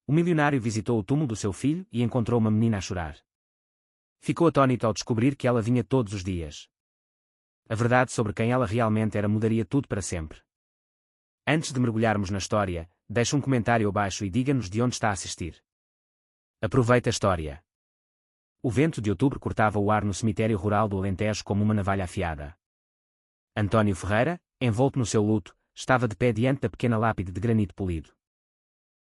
o milionário visitou o túmulo do seu filho e encontrou uma menina a chorar. Ficou atônito ao descobrir que ela vinha todos os dias. A verdade sobre quem ela realmente era mudaria tudo para sempre. Antes de mergulharmos na história, deixe um comentário abaixo e diga-nos de onde está a assistir. Aproveite a história. O vento de outubro cortava o ar no cemitério rural do Alentejo como uma navalha afiada. António Ferreira, envolto no seu luto, estava de pé diante da pequena lápide de granito polido.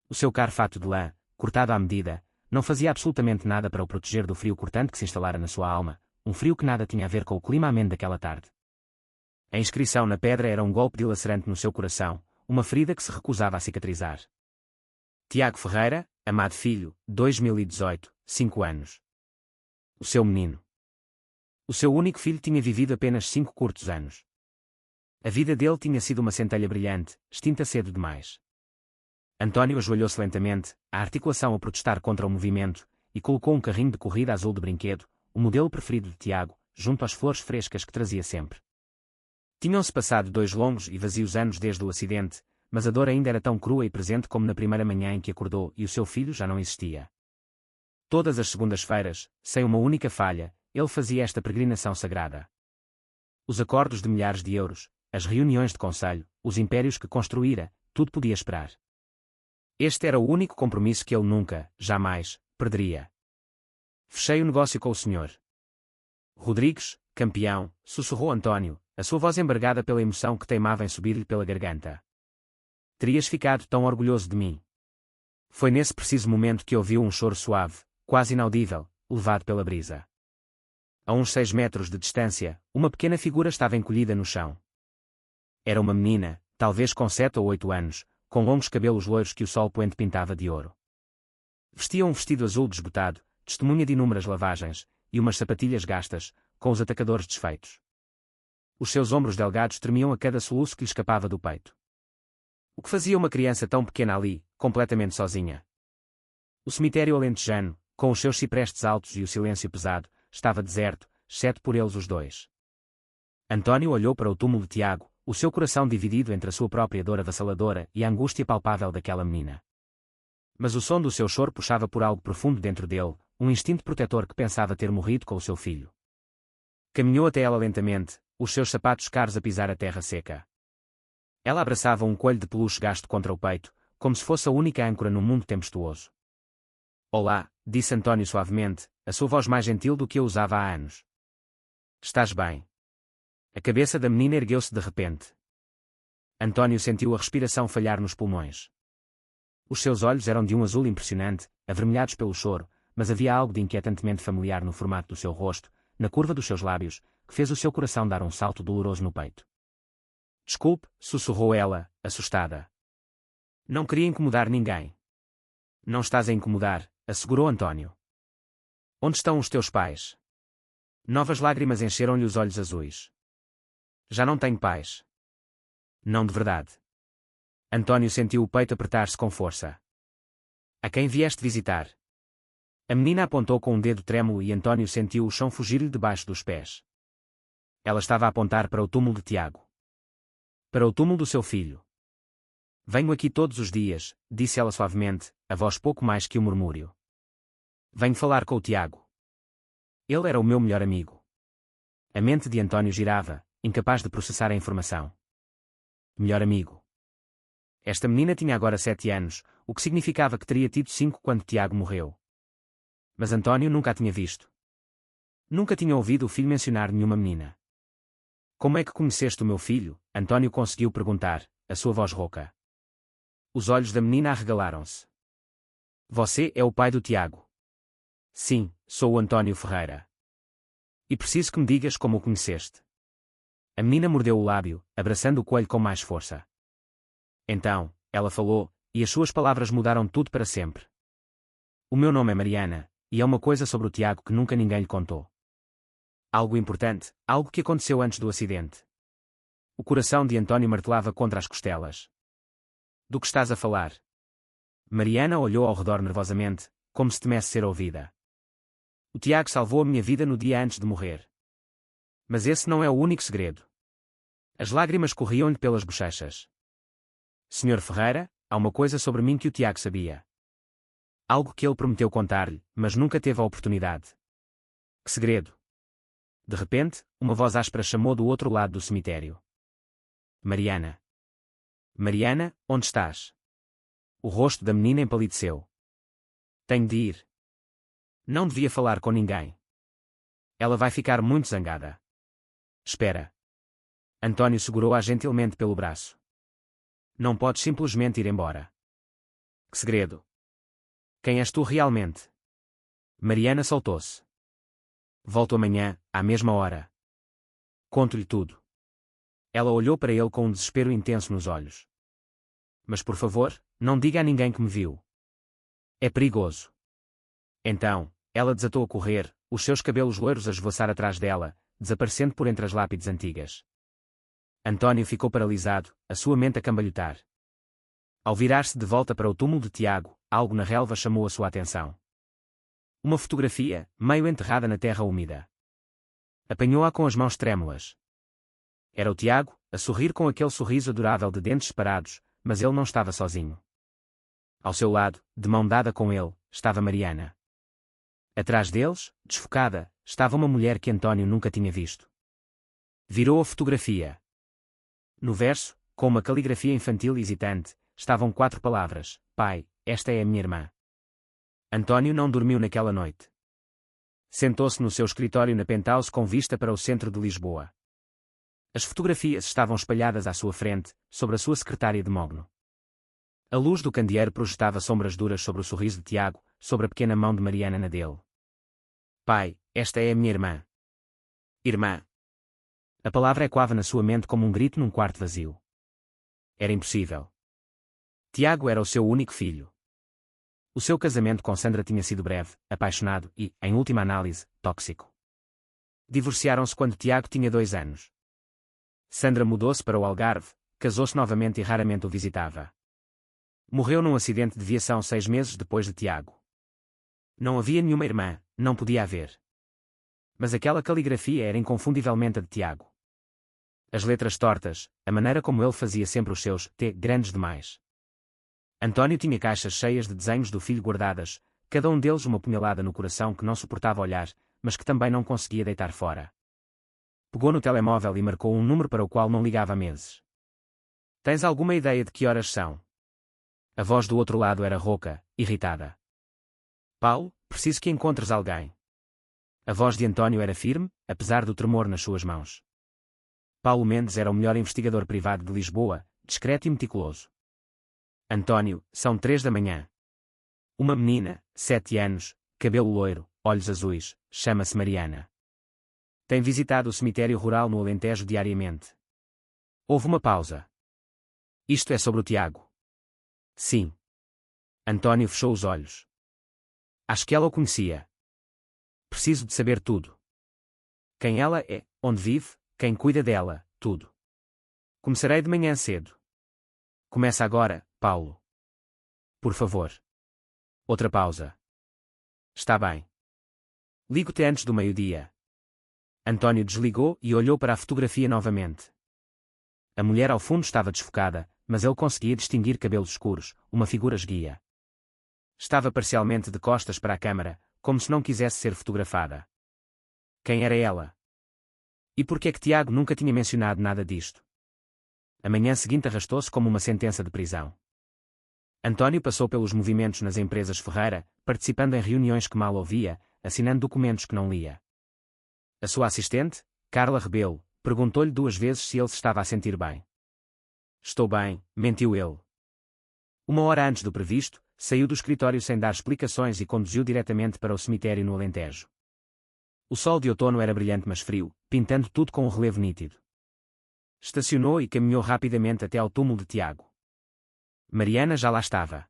O seu caro fato de lã, cortado à medida, não fazia absolutamente nada para o proteger do frio cortante que se instalara na sua alma, um frio que nada tinha a ver com o clima ameno daquela tarde. A inscrição na pedra era um golpe dilacerante no seu coração, uma ferida que se recusava a cicatrizar. Tiago Ferreira, amado filho, 2018, 5 anos. O seu menino. O seu único filho tinha vivido apenas 5 curtos anos. A vida dele tinha sido uma centelha brilhante, extinta cedo demais. António ajoelhou-se lentamente, a articulação a protestar contra o movimento, e colocou um carrinho de corrida azul de brinquedo, o modelo preferido de Tiago, junto às flores frescas que trazia sempre. Tinham-se passado 2 longos e vazios anos desde o acidente, mas a dor ainda era tão crua e presente como na primeira manhã em que acordou e o seu filho já não existia. Todas as segundas-feiras, sem uma única falha, ele fazia esta peregrinação sagrada. Os acordos de milhares de euros, as reuniões de conselho, os impérios que construíra, tudo podia esperar. Este era o único compromisso que ele nunca, jamais, perderia. Fechei o negócio com o senhor Rodrigues, campeão, sussurrou António, a sua voz embargada pela emoção que teimava em subir-lhe pela garganta. Terias ficado tão orgulhoso de mim. Foi nesse preciso momento que ouviu um choro suave, quase inaudível, levado pela brisa. A uns 6 metros de distância, uma pequena figura estava encolhida no chão. Era uma menina, talvez com 7 ou 8 anos, com longos cabelos loiros que o sol poente pintava de ouro. Vestia um vestido azul desbotado, testemunha de inúmeras lavagens, e umas sapatilhas gastas, com os atacadores desfeitos. Os seus ombros delgados tremiam a cada soluço que lhe escapava do peito. O que fazia uma criança tão pequena ali, completamente sozinha? O cemitério alentejano, com os seus ciprestes altos e o silêncio pesado, estava deserto, exceto por eles os dois. António olhou para o túmulo de Tiago, o seu coração dividido entre a sua própria dor avassaladora e a angústia palpável daquela menina. Mas o som do seu choro puxava por algo profundo dentro dele, um instinto protetor que pensava ter morrido com o seu filho. Caminhou até ela lentamente, os seus sapatos caros a pisar a terra seca. Ela abraçava um coelho de peluche gasto contra o peito, como se fosse a única âncora num mundo tempestuoso. Olá, disse António suavemente, a sua voz mais gentil do que eu usava há anos. Estás bem? A cabeça da menina ergueu-se de repente. António sentiu a respiração falhar nos pulmões. Os seus olhos eram de um azul impressionante, avermelhados pelo choro, mas havia algo de inquietantemente familiar no formato do seu rosto, na curva dos seus lábios, que fez o seu coração dar um salto doloroso no peito. Desculpe, sussurrou ela, assustada. Não queria incomodar ninguém. Não estás a incomodar, assegurou António. Onde estão os teus pais? Novas lágrimas encheram-lhe os olhos azuis. Já não tenho pais. Não de verdade. António sentiu o peito apertar-se com força. A quem vieste visitar? A menina apontou com um dedo trêmulo e António sentiu o chão fugir-lhe debaixo dos pés. Ela estava a apontar para o túmulo de Tiago. Para o túmulo do seu filho. Venho aqui todos os dias, disse ela suavemente, a voz pouco mais que um murmúrio. Venho falar com o Tiago. Ele era o meu melhor amigo. A mente de António girava, incapaz de processar a informação. Melhor amigo. Esta menina tinha agora 7 anos, o que significava que teria tido 5 quando Tiago morreu. Mas António nunca a tinha visto. Nunca tinha ouvido o filho mencionar nenhuma menina. Como é que conheceste o meu filho? António conseguiu perguntar, a sua voz rouca. Os olhos da menina arregalaram-se. Você é o pai do Tiago? Sim, sou o António Ferreira. E preciso que me digas como o conheceste. A menina mordeu o lábio, abraçando o coelho com mais força. Então, ela falou, e as suas palavras mudaram tudo para sempre. O meu nome é Mariana, e é uma coisa sobre o Tiago que nunca ninguém lhe contou. Algo importante, algo que aconteceu antes do acidente. O coração de António martelava contra as costelas. Do que estás a falar? Mariana olhou ao redor nervosamente, como se temesse ser ouvida. O Tiago salvou a minha vida no dia antes de morrer. Mas esse não é o único segredo. As lágrimas corriam-lhe pelas bochechas. Senhor Ferreira, há uma coisa sobre mim que o Tiago sabia. Algo que ele prometeu contar-lhe, mas nunca teve a oportunidade. Que segredo? De repente, uma voz áspera chamou do outro lado do cemitério. Mariana. Mariana, onde estás? O rosto da menina empalideceu. Tenho de ir. Não devia falar com ninguém. Ela vai ficar muito zangada. Espera. António segurou-a gentilmente pelo braço. Não podes simplesmente ir embora. Que segredo? Quem és tu realmente? Mariana soltou-se. Volto amanhã, à mesma hora. Conto-lhe tudo. Ela olhou para ele com um desespero intenso nos olhos. Mas por favor, não diga a ninguém que me viu. É perigoso. Então, ela desatou a correr, os seus cabelos loiros a esvoaçar atrás dela, desaparecendo por entre as lápides antigas. António ficou paralisado, a sua mente a cambalhotar. Ao virar-se de volta para o túmulo de Tiago, algo na relva chamou a sua atenção. Uma fotografia, meio enterrada na terra úmida. Apanhou-a com as mãos trêmulas. Era o Tiago, a sorrir com aquele sorriso adorável de dentes separados, mas ele não estava sozinho. Ao seu lado, de mão dada com ele, estava Mariana. Atrás deles, desfocada, estava uma mulher que António nunca tinha visto. Virou a fotografia. No verso, com uma caligrafia infantil hesitante, estavam 4 palavras: Pai, esta é a minha irmã. António não dormiu naquela noite. Sentou-se no seu escritório na penthouse com vista para o centro de Lisboa. As fotografias estavam espalhadas à sua frente, sobre a sua secretária de mogno. A luz do candeeiro projetava sombras duras sobre o sorriso de Tiago, sobre a pequena mão de Mariana na dele. Pai, esta é a minha irmã. Irmã. A palavra ecoava na sua mente como um grito num quarto vazio. Era impossível. Tiago era o seu único filho. O seu casamento com Sandra tinha sido breve, apaixonado e, em última análise, tóxico. Divorciaram-se quando Tiago tinha 2 anos. Sandra mudou-se para o Algarve, casou-se novamente e raramente o visitava. Morreu num acidente de viação 6 meses depois de Tiago. Não havia nenhuma irmã, não podia haver. Mas aquela caligrafia era inconfundivelmente a de Tiago. As letras tortas, a maneira como ele fazia sempre os seus T grandes demais. António tinha caixas cheias de desenhos do filho guardadas, cada um deles uma punhalada no coração que não suportava olhar, mas que também não conseguia deitar fora. Pegou no telemóvel e marcou um número para o qual não ligava há meses. Tens alguma ideia de que horas são? A voz do outro lado era rouca, irritada. Paulo, preciso que encontres alguém. A voz de António era firme, apesar do tremor nas suas mãos. Paulo Mendes era o melhor investigador privado de Lisboa, discreto e meticuloso. António, são 3 da manhã. Uma menina, 7 anos, cabelo loiro, olhos azuis, chama-se Mariana. Tem visitado o cemitério rural no Alentejo diariamente. Houve uma pausa. Isto é sobre o Tiago. Sim. António fechou os olhos. Acho que ela o conhecia. Preciso de saber tudo. Quem ela é, onde vive, quem cuida dela, tudo. Começarei de manhã cedo. Começa agora, Paulo. Por favor. Outra pausa. Está bem. Ligo-te antes do meio-dia. António desligou e olhou para a fotografia novamente. A mulher ao fundo estava desfocada, mas ele conseguia distinguir cabelos escuros, uma figura esguia. Estava parcialmente de costas para a câmara, como se não quisesse ser fotografada. Quem era ela? E por que é que Tiago nunca tinha mencionado nada disto? A manhã seguinte arrastou-se como uma sentença de prisão. António passou pelos movimentos nas empresas Ferreira, participando em reuniões que mal ouvia, assinando documentos que não lia. A sua assistente, Carla Rebelo, perguntou-lhe 2 vezes se ele se estava a sentir bem. Estou bem, mentiu ele. 1 hora antes do previsto, saiu do escritório sem dar explicações e conduziu diretamente para o cemitério no Alentejo. O sol de outono era brilhante mas frio, pintando tudo com um relevo nítido. Estacionou e caminhou rapidamente até ao túmulo de Tiago. Mariana já lá estava.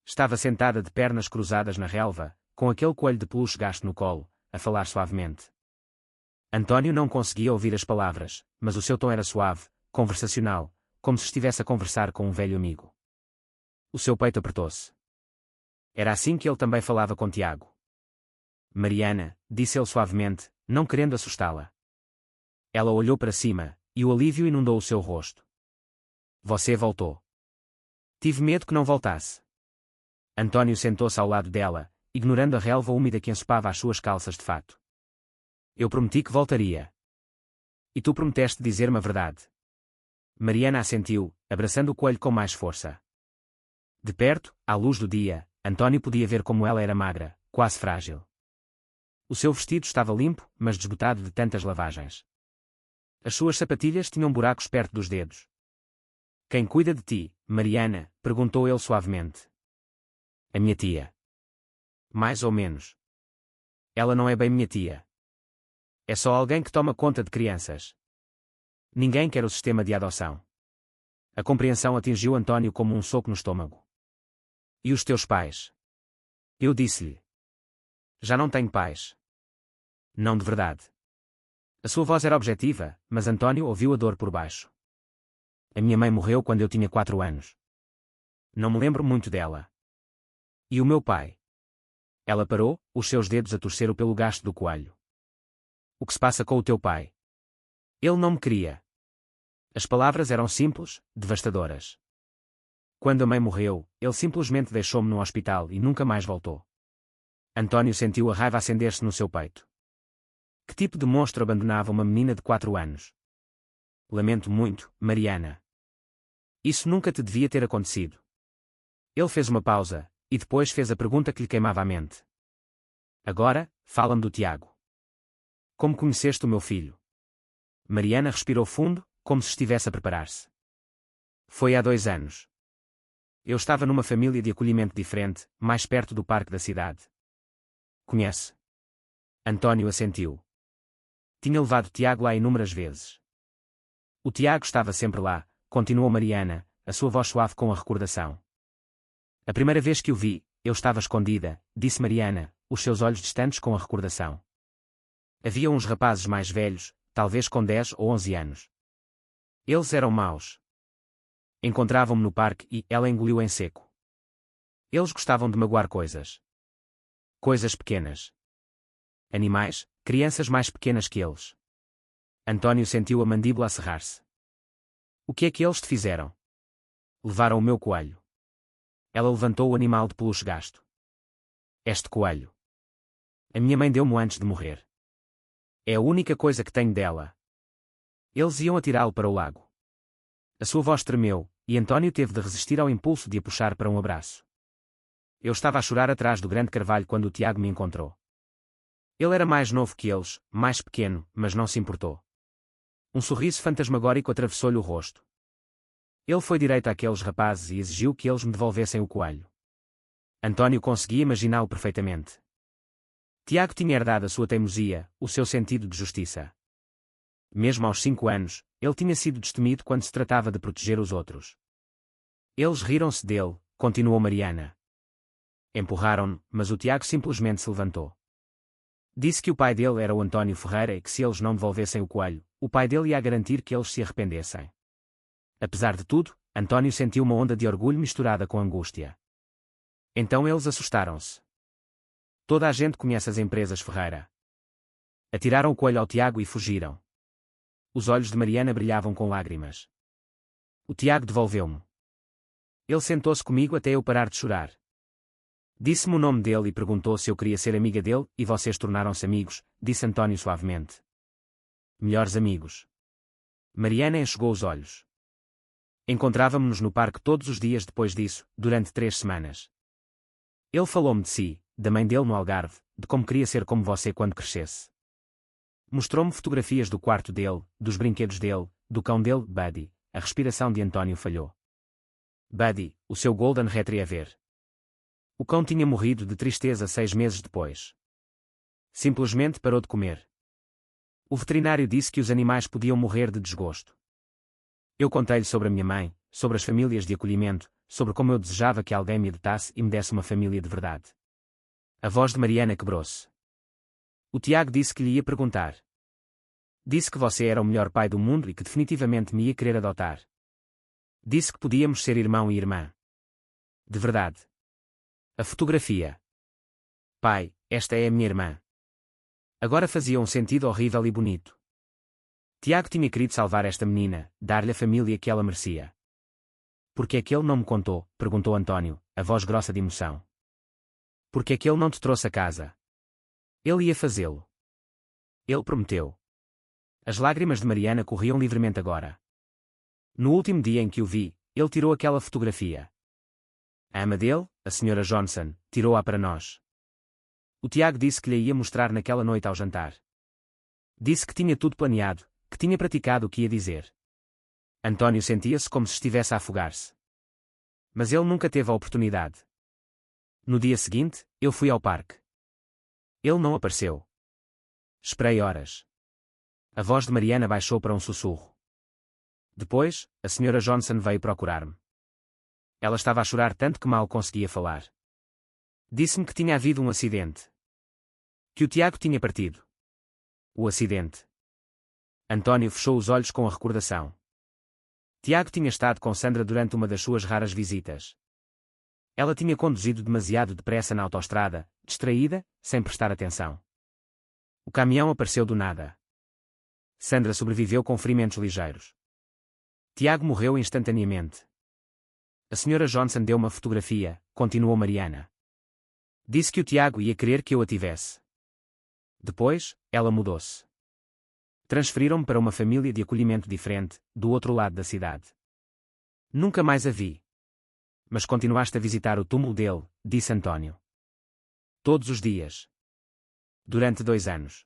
Estava sentada de pernas cruzadas na relva, com aquele coelho de peluche gasto no colo, a falar suavemente. António não conseguia ouvir as palavras, mas o seu tom era suave, conversacional, como se estivesse a conversar com um velho amigo. O seu peito apertou-se. Era assim que ele também falava com Tiago. Mariana, disse ele suavemente, não querendo assustá-la. Ela olhou para cima, e o alívio inundou o seu rosto. Você voltou. Tive medo que não voltasse. António sentou-se ao lado dela, ignorando a relva úmida que ensopava as suas calças de fato. Eu prometi que voltaria. E tu prometeste dizer-me a verdade. Mariana assentiu, abraçando o coelho com mais força. De perto, à luz do dia, António podia ver como ela era magra, quase frágil. O seu vestido estava limpo, mas desbotado de tantas lavagens. As suas sapatilhas tinham buracos perto dos dedos. Quem cuida de ti, Mariana? Perguntou ele suavemente. A minha tia. Mais ou menos. Ela não é bem minha tia. É só alguém que toma conta de crianças. Ninguém quer o sistema de adoção. A compreensão atingiu António como um soco no estômago. E os teus pais? Eu disse-lhe. Já não tenho pais. Não de verdade. A sua voz era objetiva, mas António ouviu a dor por baixo. A minha mãe morreu quando eu tinha 4 anos. Não me lembro muito dela. E o meu pai? Ela parou, os seus dedos a torcer o pelo gasto do coelho. O que se passa com o teu pai? Ele não me queria. As palavras eram simples, devastadoras. Quando a mãe morreu, ele simplesmente deixou-me no hospital e nunca mais voltou. António sentiu a raiva acender-se no seu peito. Que tipo de monstro abandonava uma menina de 4 anos? Lamento muito, Mariana. Isso nunca te devia ter acontecido. Ele fez uma pausa, e depois fez a pergunta que lhe queimava a mente. Agora, fala-me do Tiago. Como conheceste o meu filho? Mariana respirou fundo, como se estivesse a preparar-se. Foi há 2 anos. Eu estava numa família de acolhimento diferente, mais perto do parque da cidade. Conhece? António assentiu. Tinha levado Tiago lá inúmeras vezes. O Tiago estava sempre lá, continuou Mariana, a sua voz suave com a recordação. A primeira vez que o vi, eu estava escondida, disse Mariana, os seus olhos distantes com a recordação. Havia uns rapazes mais velhos, talvez com 10 ou 11 anos. Eles eram maus. Encontravam-me no parque e ela engoliu em seco. Eles gostavam de magoar coisas. Coisas pequenas. Animais, crianças mais pequenas que eles. António sentiu a mandíbula a cerrar-se. O que é que eles te fizeram? Levaram o meu coelho. Ela levantou o animal de peluche gasto. Este coelho. A minha mãe deu-me antes de morrer. É a única coisa que tenho dela. Eles iam atirá-lo para o lago. A sua voz tremeu, e António teve de resistir ao impulso de a puxar para um abraço. Eu estava a chorar atrás do grande carvalho quando o Tiago me encontrou. Ele era mais novo que eles, mais pequeno, mas não se importou. Um sorriso fantasmagórico atravessou-lhe o rosto. Ele foi direito àqueles rapazes e exigiu que eles me devolvessem o coelho. António conseguia imaginá-lo perfeitamente. Tiago tinha herdado a sua teimosia, o seu sentido de justiça. Mesmo aos 5 anos, ele tinha sido destemido quando se tratava de proteger os outros. Eles riram-se dele, continuou Mariana. Empurraram-no, mas o Tiago simplesmente se levantou. Disse que o pai dele era o António Ferreira e que se eles não devolvessem o coelho, o pai dele ia garantir que eles se arrependessem. Apesar de tudo, António sentiu uma onda de orgulho misturada com angústia. Então eles assustaram-se. Toda a gente conhece as empresas Ferreira. Atiraram o coelho ao Tiago e fugiram. Os olhos de Mariana brilhavam com lágrimas. O Tiago devolveu-me. Ele sentou-se comigo até eu parar de chorar. Disse-me o nome dele e perguntou se eu queria ser amiga dele, e vocês tornaram-se amigos, disse António suavemente. Melhores amigos. Mariana enxugou os olhos. Encontrávamo-nos no parque todos os dias depois disso, durante 3 semanas. Ele falou-me de si, da mãe dele no Algarve, de como queria ser como você quando crescesse. Mostrou-me fotografias do quarto dele, dos brinquedos dele, do cão dele, Buddy. A respiração de António falhou. Buddy, o seu Golden Retriever. O cão tinha morrido de tristeza 6 meses depois. Simplesmente parou de comer. O veterinário disse que os animais podiam morrer de desgosto. Eu contei-lhe sobre a minha mãe, sobre as famílias de acolhimento, sobre como eu desejava que alguém me adotasse e me desse uma família de verdade. A voz de Mariana quebrou-se. O Tiago disse que lhe ia perguntar. Disse que você era o melhor pai do mundo e que definitivamente me ia querer adotar. Disse que podíamos ser irmão e irmã. De verdade. A fotografia. Pai, esta é a minha irmã. Agora fazia um sentido horrível e bonito. Tiago tinha querido salvar esta menina, dar-lhe a família que ela merecia. Por que é que ele não me contou? Perguntou António, a voz grossa de emoção. Por que é que ele não te trouxe a casa? Ele ia fazê-lo. Ele prometeu. As lágrimas de Mariana corriam livremente agora. No último dia em que o vi, ele tirou aquela fotografia. A ama dele, a Sra. Johnson, tirou-a para nós. O Tiago disse que lhe ia mostrar naquela noite ao jantar. Disse que tinha tudo planeado, que tinha praticado o que ia dizer. António sentia-se como se estivesse a afogar-se. Mas ele nunca teve a oportunidade. No dia seguinte, eu fui ao parque. Ele não apareceu. Esperei horas. A voz de Mariana baixou para um sussurro. Depois, a Sra. Johnson veio procurar-me. Ela estava a chorar tanto que mal conseguia falar. Disse-me que tinha havido um acidente. Que o Tiago tinha partido. O acidente. António fechou os olhos com a recordação. Tiago tinha estado com Sandra durante uma das suas raras visitas. Ela tinha conduzido demasiado depressa na autoestrada, distraída, sem prestar atenção. O caminhão apareceu do nada. Sandra sobreviveu com ferimentos ligeiros. Tiago morreu instantaneamente. A Sra. Johnson deu uma fotografia, continuou Mariana. Disse que o Tiago ia querer que eu a tivesse. Depois, ela mudou-se. Transferiram-me para uma família de acolhimento diferente, do outro lado da cidade. Nunca mais a vi. Mas continuaste a visitar o túmulo dele, disse António. Todos os dias. Durante 2 anos.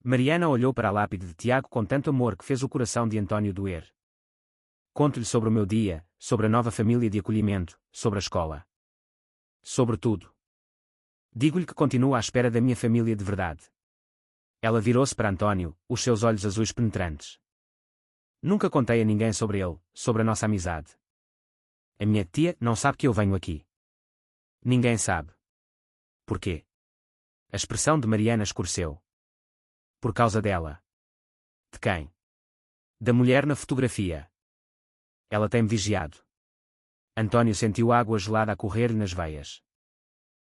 Mariana olhou para a lápide de Tiago com tanto amor que fez o coração de António doer. Conto-lhe sobre o meu dia, sobre a nova família de acolhimento, sobre a escola. Sobre tudo. Digo-lhe que continuo à espera da minha família de verdade. Ela virou-se para António, os seus olhos azuis penetrantes. Nunca contei a ninguém sobre ele, sobre a nossa amizade. A minha tia não sabe que eu venho aqui. Ninguém sabe. Porquê? A expressão de Mariana escureceu. Por causa dela. De quem? Da mulher na fotografia. Ela tem-me vigiado. António sentiu água gelada a correr-lhe nas veias.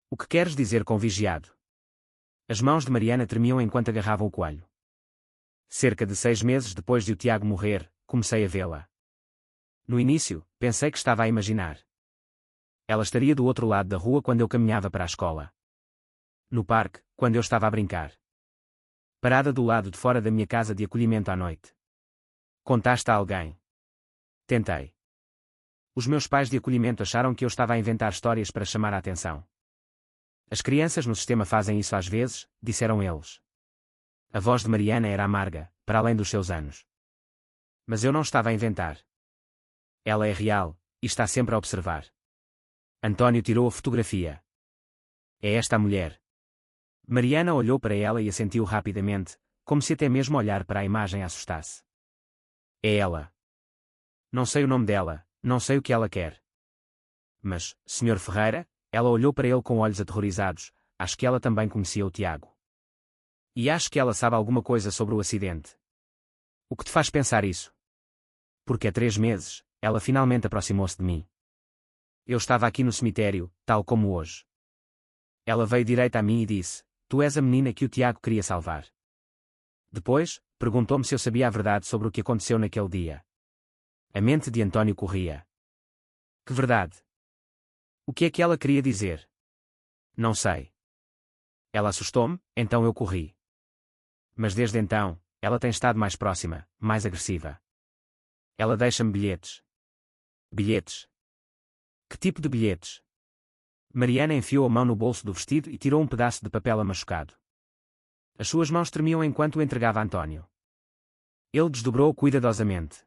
O que queres dizer com vigiado? As mãos de Mariana tremiam enquanto agarravam o coelho. Cerca de 6 meses depois de o Tiago morrer, comecei a vê-la. No início, pensei que estava a imaginar. Ela estaria do outro lado da rua quando eu caminhava para a escola. No parque, quando eu estava a brincar. Parada do lado de fora da minha casa de acolhimento à noite. Contaste a alguém? Tentei. Os meus pais de acolhimento acharam que eu estava a inventar histórias para chamar a atenção. As crianças no sistema fazem isso às vezes, disseram eles. A voz de Mariana era amarga, para além dos seus anos. Mas eu não estava a inventar. Ela é real, e está sempre a observar. António tirou a fotografia. É esta a mulher. Mariana olhou para ela e assentiu rapidamente, como se até mesmo olhar para a imagem a assustasse. É ela. Não sei o nome dela, não sei o que ela quer. Mas, Sr. Ferreira, ela olhou para ele com olhos aterrorizados, acho que ela também conhecia o Tiago. E acho que ela sabe alguma coisa sobre o acidente. O que te faz pensar isso? Porque há 3 meses, ela finalmente aproximou-se de mim. Eu estava aqui no cemitério, tal como hoje. Ela veio direita a mim e disse, tu és a menina que o Tiago queria salvar. Depois, perguntou-me se eu sabia a verdade sobre o que aconteceu naquele dia. A mente de António corria. Que verdade? O que é que ela queria dizer? Não sei. Ela assustou-me, então eu corri. Mas desde então, ela tem estado mais próxima, mais agressiva. Ela deixa-me bilhetes. Bilhetes? Que tipo de bilhetes? Mariana enfiou a mão no bolso do vestido e tirou um pedaço de papel amachucado. As suas mãos tremiam enquanto o entregava a António. Ele desdobrou-o cuidadosamente.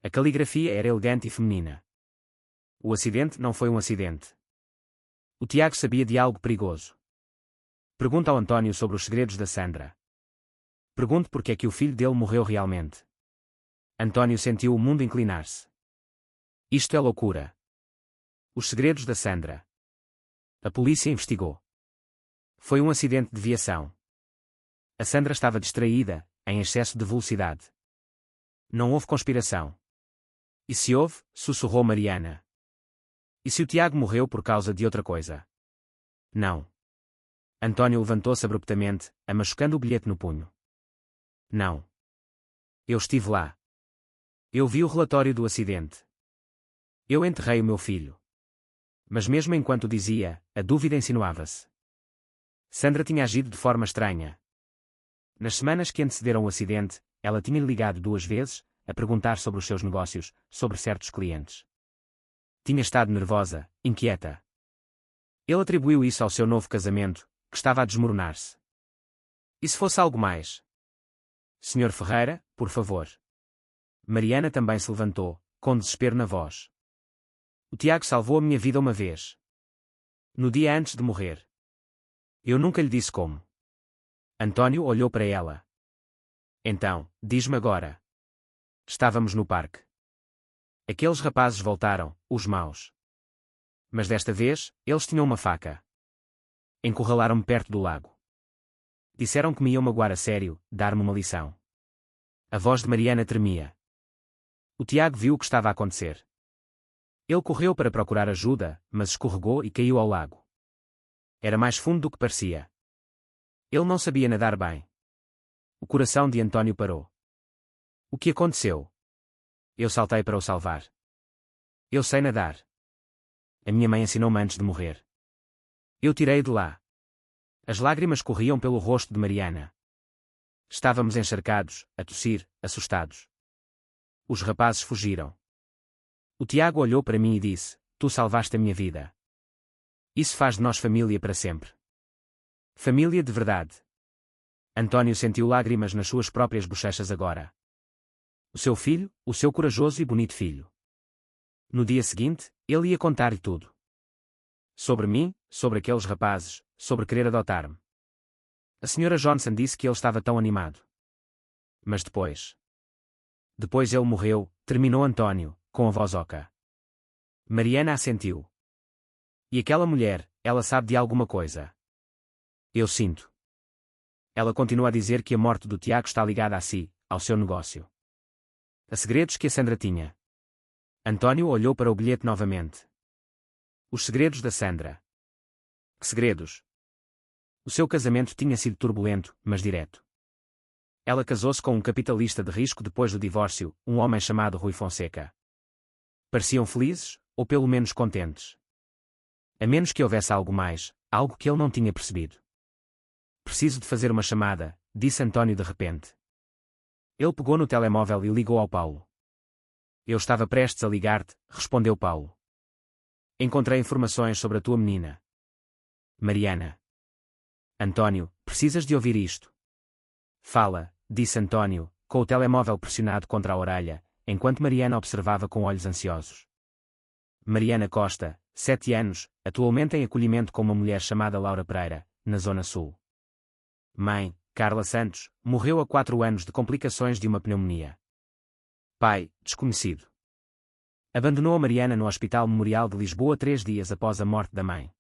A caligrafia era elegante e feminina. O acidente não foi um acidente. O Tiago sabia de algo perigoso. Pergunta ao António sobre os segredos da Sandra. Pergunte porque é que o filho dele morreu realmente. António sentiu o mundo inclinar-se. Isto é loucura. Os segredos da Sandra. A polícia investigou. Foi um acidente de viação. A Sandra estava distraída, em excesso de velocidade. Não houve conspiração. E se houve, sussurrou Mariana. E se o Tiago morreu por causa de outra coisa? Não. António levantou-se abruptamente, amachucando o bilhete no punho. Não. Eu estive lá. Eu vi o relatório do acidente. Eu enterrei o meu filho. Mas mesmo enquanto dizia, a dúvida insinuava-se. Sandra tinha agido de forma estranha. Nas semanas que antecederam o acidente, ela tinha ligado 2 vezes, a perguntar sobre os seus negócios, sobre certos clientes. Tinha estado nervosa, inquieta. Ele atribuiu isso ao seu novo casamento, que estava a desmoronar-se. E se fosse algo mais? Senhor Ferreira, por favor. Mariana também se levantou, com desespero na voz. O Tiago salvou a minha vida uma vez. No dia antes de morrer. Eu nunca lhe disse como. António olhou para ela. Então, diz-me agora. Estávamos no parque. Aqueles rapazes voltaram, os maus. Mas desta vez, eles tinham uma faca. Encurralaram-me perto do lago. Disseram que me iam magoar a sério, dar-me uma lição. A voz de Mariana tremia. O Tiago viu o que estava a acontecer. Ele correu para procurar ajuda, mas escorregou e caiu ao lago. Era mais fundo do que parecia. Ele não sabia nadar bem. O coração de António parou. O que aconteceu? Eu saltei para o salvar. Eu sei nadar. A minha mãe ensinou-me antes de morrer. Eu tirei de lá. As lágrimas corriam pelo rosto de Mariana. Estávamos encharcados, a tossir, assustados. Os rapazes fugiram. O Tiago olhou para mim e disse: Tu salvaste a minha vida. Isso faz de nós família para sempre. Família de verdade. António sentiu lágrimas nas suas próprias bochechas agora. O seu filho, o seu corajoso e bonito filho. No dia seguinte, ele ia contar-lhe tudo. Sobre mim, sobre aqueles rapazes, sobre querer adotar-me. A senhora Johnson disse que ele estava tão animado. Mas depois. Depois ele morreu, terminou António, com a voz oca. Mariana assentiu. E aquela mulher, ela sabe de alguma coisa. Eu sinto. Ela continua a dizer que a morte do Tiago está ligada a si, ao seu negócio. A segredos que a Sandra tinha. António olhou para o bilhete novamente. Os segredos da Sandra. Que segredos? O seu casamento tinha sido turbulento, mas direto. Ela casou-se com um capitalista de risco depois do divórcio, um homem chamado Rui Fonseca. Pareciam felizes, ou pelo menos contentes. A menos que houvesse algo mais, algo que ele não tinha percebido. Preciso de fazer uma chamada, disse António de repente. Ele pegou no telemóvel e ligou ao Paulo. Eu estava prestes a ligar-te, respondeu Paulo. Encontrei informações sobre a tua menina. Mariana. António, precisas de ouvir isto. Fala, disse António, com o telemóvel pressionado contra a orelha, enquanto Mariana observava com olhos ansiosos. Mariana Costa, 7 anos, atualmente em acolhimento com uma mulher chamada Laura Pereira, na Zona Sul. Mãe, Carla Santos, morreu há 4 anos de complicações de uma pneumonia. Pai, desconhecido. Abandonou a Mariana no Hospital Memorial de Lisboa 3 dias após a morte da mãe.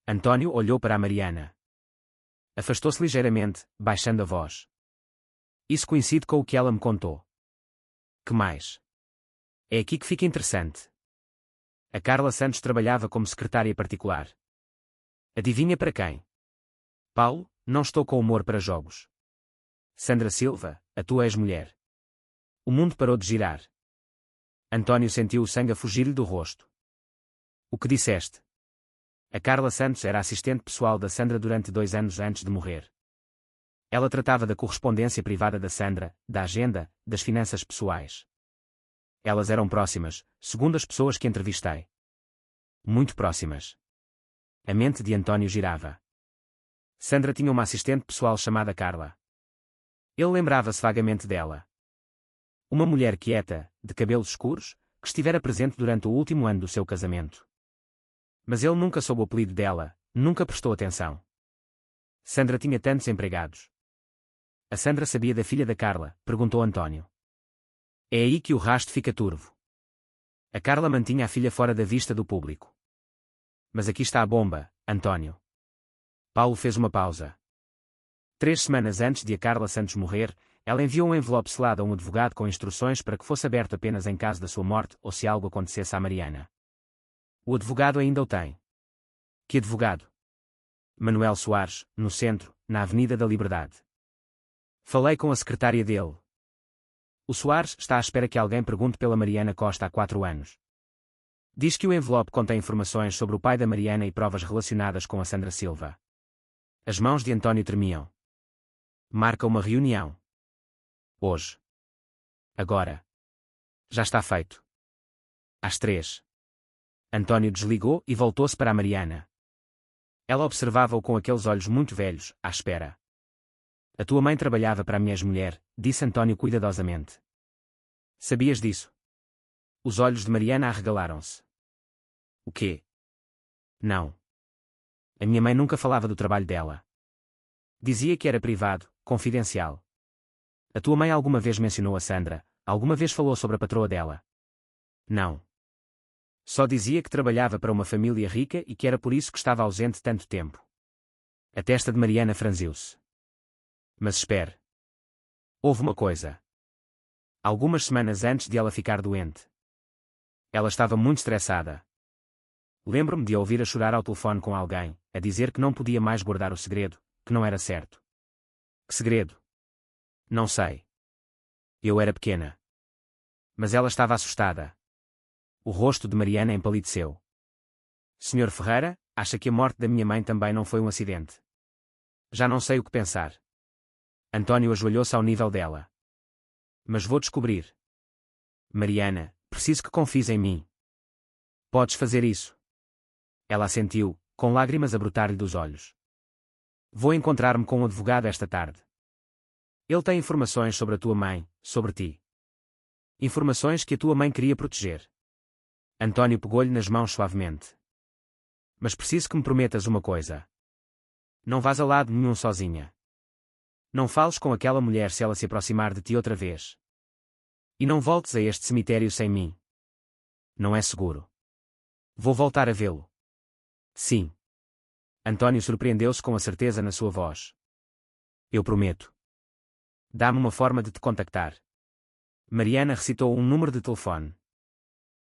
António olhou para a Mariana. Afastou-se ligeiramente, baixando a voz. Isso coincide com o que ela me contou. Que mais? É aqui que fica interessante. A Carla Santos trabalhava como secretária particular. Adivinha para quem? Paulo, não estou com humor para jogos. Sandra Silva, a tua ex-mulher. O mundo parou de girar. António sentiu o sangue a fugir-lhe do rosto. O que disseste? A Carla Santos era assistente pessoal da Sandra durante 2 anos antes de morrer. Ela tratava da correspondência privada da Sandra, da agenda, das finanças pessoais. Elas eram próximas, segundo as pessoas que entrevistei. Muito próximas. A mente de António girava. Sandra tinha uma assistente pessoal chamada Carla. Ele lembrava-se vagamente dela. Uma mulher quieta, de cabelos escuros, que estivera presente durante o último ano do seu casamento. Mas ele nunca soube o apelido dela, nunca prestou atenção. Sandra tinha tantos empregados. A Sandra sabia da filha da Carla, perguntou António. É aí que o rastro fica turvo. A Carla mantinha a filha fora da vista do público. Mas aqui está a bomba, António. Paulo fez uma pausa. 3 semanas antes de a Carla Santos morrer, ela enviou um envelope selado a um advogado com instruções para que fosse aberto apenas em caso da sua morte ou se algo acontecesse à Mariana. O advogado ainda o tem. Que advogado? Manuel Soares, no centro, na Avenida da Liberdade. Falei com a secretária dele. O Soares está à espera que alguém pergunte pela Mariana Costa há 4 anos. Diz que o envelope contém informações sobre o pai da Mariana e provas relacionadas com a Sandra Silva. As mãos de António tremiam. Marca uma reunião. Hoje. Agora. Já está feito. Às 3. António desligou e voltou-se para a Mariana. Ela observava-o com aqueles olhos muito velhos, à espera. A tua mãe trabalhava para a minha ex-mulher, disse António cuidadosamente. Sabias disso? Os olhos de Mariana arregalaram-se. O quê? Não. A minha mãe nunca falava do trabalho dela. Dizia que era privado, confidencial. A tua mãe alguma vez mencionou a Sandra? Alguma vez falou sobre a patroa dela? Não. Só dizia que trabalhava para uma família rica e que era por isso que estava ausente tanto tempo. A testa de Mariana franziu-se. Mas espere. Houve uma coisa. Algumas semanas antes de ela ficar doente. Ela estava muito estressada. Lembro-me de a ouvir a chorar ao telefone com alguém, a dizer que não podia mais guardar o segredo, que não era certo. Que segredo? Não sei. Eu era pequena. Mas ela estava assustada. O rosto de Mariana empalideceu. Senhor Ferreira, acha que a morte da minha mãe também não foi um acidente? Já não sei o que pensar. António ajoelhou-se ao nível dela. Mas vou descobrir. Mariana, preciso que confies em mim. Podes fazer isso. Ela assentiu, com lágrimas a brotar-lhe dos olhos. Vou encontrar-me com um advogado esta tarde. Ele tem informações sobre a tua mãe, sobre ti. Informações que a tua mãe queria proteger. António pegou-lhe nas mãos suavemente. Mas preciso que me prometas uma coisa. Não vás a lado nenhum sozinha. Não fales com aquela mulher se ela se aproximar de ti outra vez. E não voltes a este cemitério sem mim. Não é seguro. Vou voltar a vê-lo. Sim. António surpreendeu-se com a certeza na sua voz. Eu prometo. Dá-me uma forma de te contactar. Mariana recitou um número de telefone.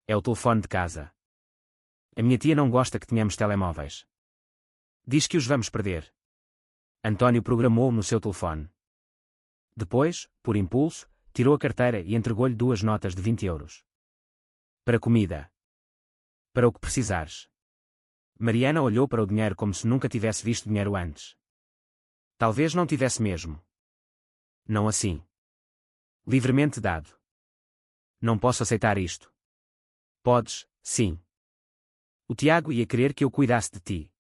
É o telefone de casa. A minha tia não gosta que tenhamos telemóveis. Diz que os vamos perder. António programou no seu telefone. Depois, por impulso, tirou a carteira e entregou-lhe 2 notas de 20 euros. Para comida. Para o que precisares. Mariana olhou para o dinheiro como se nunca tivesse visto dinheiro antes. Talvez não tivesse mesmo. Não assim. Livremente dado. Não posso aceitar isto. Podes, sim. O Tiago ia querer que eu cuidasse de ti.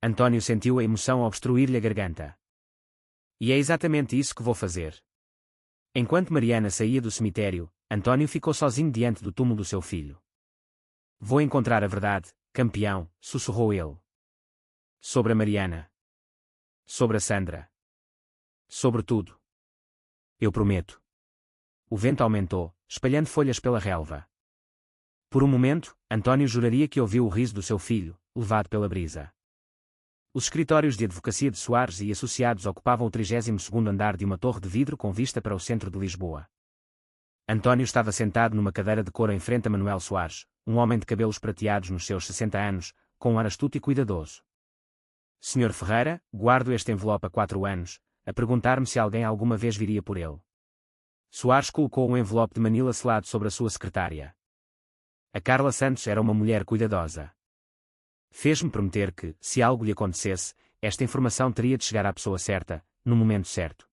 António sentiu a emoção obstruir-lhe a garganta. E é exatamente isso que vou fazer. Enquanto Mariana saía do cemitério, António ficou sozinho diante do túmulo do seu filho. Vou encontrar a verdade, campeão, sussurrou ele. Sobre a Mariana. Sobre a Sandra. Sobre tudo. Eu prometo. O vento aumentou, espalhando folhas pela relva. Por um momento, António juraria que ouviu o riso do seu filho, levado pela brisa. Os escritórios de advocacia de Soares e Associados ocupavam o 32º andar de uma torre de vidro com vista para o centro de Lisboa. António estava sentado numa cadeira de couro em frente a Manuel Soares, um homem de cabelos prateados nos seus 60 anos, com um ar astuto e cuidadoso. Senhor Ferreira, guardo este envelope há 4 anos, a perguntar-me se alguém alguma vez viria por ele. Soares colocou um envelope de Manila selado sobre a sua secretária. A Carla Santos era uma mulher cuidadosa. Fez-me prometer que, se algo lhe acontecesse, esta informação teria de chegar à pessoa certa, no momento certo.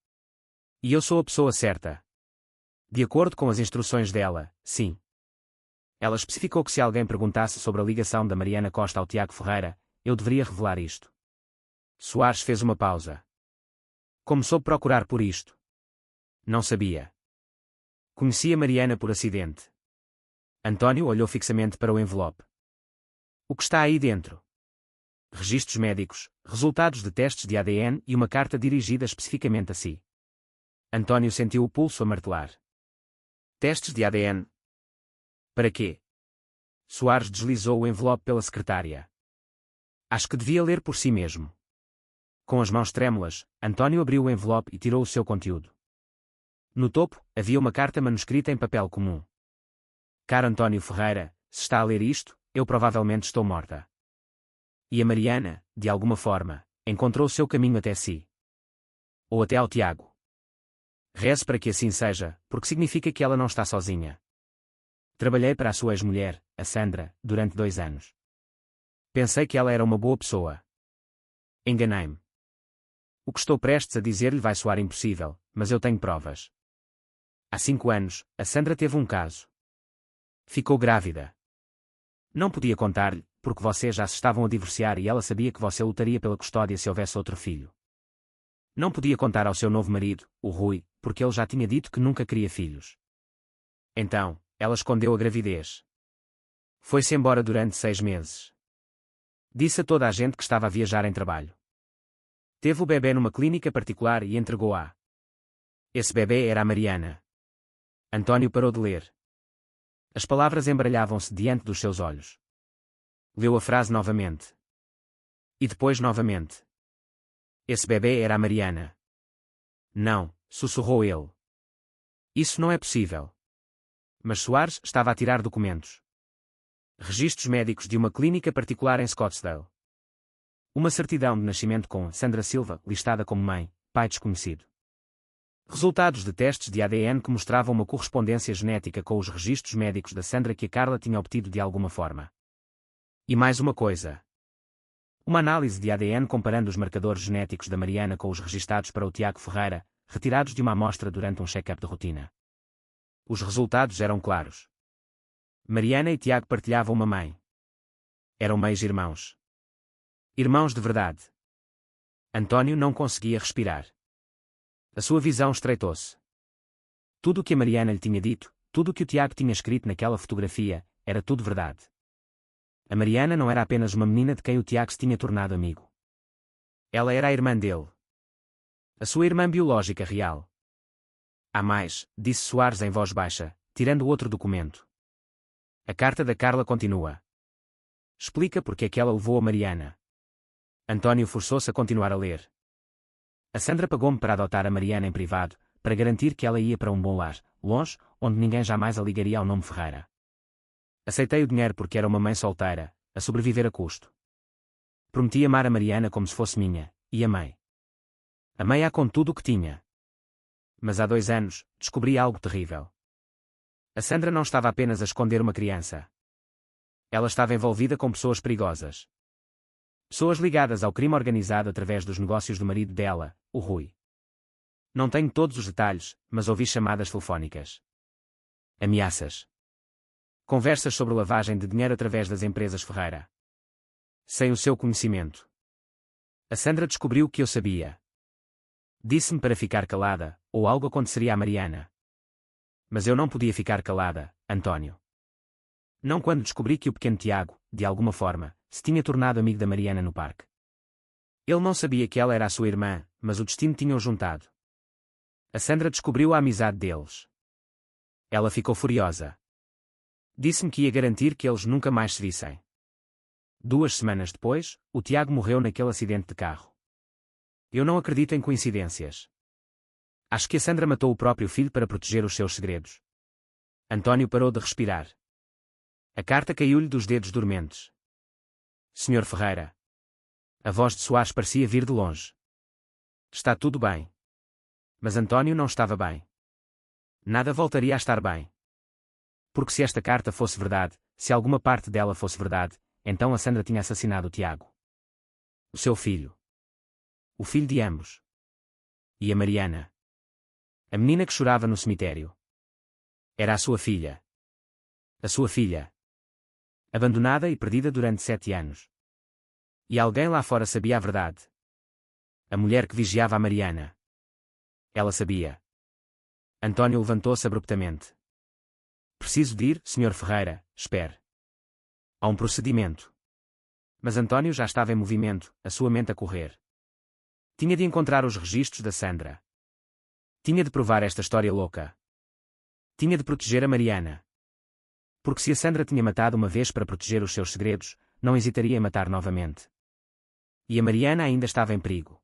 E eu sou a pessoa certa. De acordo com as instruções dela, sim. Ela especificou que se alguém perguntasse sobre a ligação da Mariana Costa ao Tiago Ferreira, eu deveria revelar isto. Soares fez uma pausa. Como soube procurar por isto? Não sabia. Conhecia Mariana por acidente. António olhou fixamente para o envelope. O que está aí dentro? Registros médicos, resultados de testes de ADN e uma carta dirigida especificamente a si. António sentiu o pulso a martelar. Testes de ADN? Para quê? Soares deslizou o envelope pela secretária. Acho que devia ler por si mesmo. Com as mãos trêmulas, António abriu o envelope e tirou o seu conteúdo. No topo, havia uma carta manuscrita em papel comum. Caro António Ferreira, se está a ler isto, eu provavelmente estou morta. E a Mariana, de alguma forma, encontrou o seu caminho até si. Ou até ao Tiago. Reze para que assim seja, porque significa que ela não está sozinha. Trabalhei para a sua ex-mulher, a Sandra, durante 2 anos. Pensei que ela era uma boa pessoa. Enganei-me. O que estou prestes a dizer-lhe vai soar impossível, mas eu tenho provas. Há 5 anos, a Sandra teve um caso. Ficou grávida. Não podia contar-lhe, porque vocês já se estavam a divorciar e ela sabia que você lutaria pela custódia se houvesse outro filho. Não podia contar ao seu novo marido, o Rui, porque ele já tinha dito que nunca queria filhos. Então, ela escondeu a gravidez. Foi-se embora durante 6 meses. Disse a toda a gente que estava a viajar em trabalho. Teve o bebê numa clínica particular e entregou-a. Esse bebê era a Mariana. António parou de ler. As palavras embaralhavam-se diante dos seus olhos. Leu a frase novamente. E depois novamente. Esse bebê era a Mariana. Não, sussurrou ele. Isso não é possível. Mas Soares estava a tirar documentos. Registros médicos de uma clínica particular em Scottsdale. Uma certidão de nascimento com Sandra Silva, listada como mãe, pai desconhecido. Resultados de testes de ADN que mostravam uma correspondência genética com os registros médicos da Sandra que a Carla tinha obtido de alguma forma. E mais uma coisa. Uma análise de ADN comparando os marcadores genéticos da Mariana com os registados para o Tiago Ferreira, retirados de uma amostra durante um check-up de rotina. Os resultados eram claros. Mariana e Tiago partilhavam uma mãe. Eram meios-irmãos. Irmãos de verdade. António não conseguia respirar. A sua visão estreitou-se. Tudo o que a Mariana lhe tinha dito, tudo o que o Tiago tinha escrito naquela fotografia, era tudo verdade. A Mariana não era apenas uma menina de quem o Tiago se tinha tornado amigo. Ela era a irmã dele. A sua irmã biológica real. Há mais, disse Soares em voz baixa, tirando outro documento. A carta da Carla continua. Explica porque é que ela levou a Mariana. António forçou-se a continuar a ler. A Sandra pagou-me para adotar a Mariana em privado, para garantir que ela ia para um bom lar, longe, onde ninguém jamais a ligaria ao nome Ferreira. Aceitei o dinheiro porque era uma mãe solteira, a sobreviver a custo. Prometi amar a Mariana como se fosse minha, e amei. Amei-a com tudo o que tinha. Mas há 2 anos, descobri algo terrível. A Sandra não estava apenas a esconder uma criança. Ela estava envolvida com pessoas perigosas. Pessoas ligadas ao crime organizado através dos negócios do marido dela, o Rui. Não tenho todos os detalhes, mas ouvi chamadas telefónicas. Ameaças. Conversas sobre lavagem de dinheiro através das empresas Ferreira. Sem o seu conhecimento. A Sandra descobriu que eu sabia. Disse-me para ficar calada, ou algo aconteceria à Mariana. Mas eu não podia ficar calada, António. Não quando descobri que o pequeno Tiago, de alguma forma, se tinha tornado amigo da Mariana no parque. Ele não sabia que ela era a sua irmã, mas o destino tinha-o juntado. A Sandra descobriu a amizade deles. Ela ficou furiosa. Disse-me que ia garantir que eles nunca mais se vissem. 2 semanas depois, o Tiago morreu naquele acidente de carro. Eu não acredito em coincidências. Acho que a Sandra matou o próprio filho para proteger os seus segredos. António parou de respirar. A carta caiu-lhe dos dedos dormentes. Senhor Ferreira. A voz de Soares parecia vir de longe. Está tudo bem. Mas António não estava bem. Nada voltaria a estar bem. Porque se esta carta fosse verdade, se alguma parte dela fosse verdade, então a Sandra tinha assassinado o Tiago. O seu filho. O filho de ambos. E a Mariana. A menina que chorava no cemitério. Era a sua filha. A sua filha. Abandonada e perdida durante 7 anos. E alguém lá fora sabia a verdade. A mulher que vigiava a Mariana. Ela sabia. António levantou-se abruptamente. Preciso de ir, Sr. Ferreira, espere. Há um procedimento. Mas António já estava em movimento, a sua mente a correr. Tinha de encontrar os registros da Sandra. Tinha de provar esta história louca. Tinha de proteger a Mariana. Porque se a Sandra tinha matado uma vez para proteger os seus segredos, não hesitaria em matar novamente. E a Mariana ainda estava em perigo.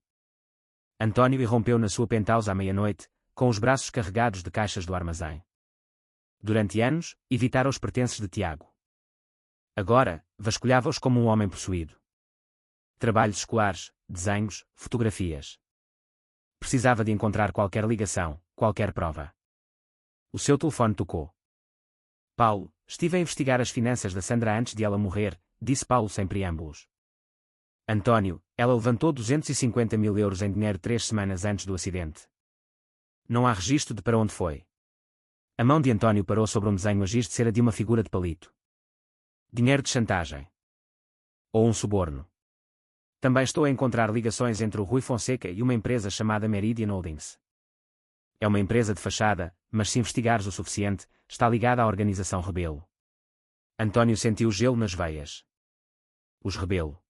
António irrompeu na sua penthouse à meia-noite, com os braços carregados de caixas do armazém. Durante anos, evitara os pertences de Tiago. Agora, vasculhava-os como um homem possuído. Trabalhos escolares, desenhos, fotografias. Precisava de encontrar qualquer ligação, qualquer prova. O seu telefone tocou. Paulo, estive a investigar as finanças da Sandra antes de ela morrer, disse Paulo sem preâmbulos. António, ela levantou 250 mil euros em dinheiro 3 semanas antes do acidente. Não há registro de para onde foi. A mão de António parou sobre um desenho a giz de cera de uma figura de palito. Dinheiro de chantagem. Ou um suborno. Também estou a encontrar ligações entre o Rui Fonseca e uma empresa chamada Meridian Holdings. É uma empresa de fachada, mas se investigares o suficiente, está ligada à organização Rebelo. António sentiu gelo nas veias. Os Rebelo.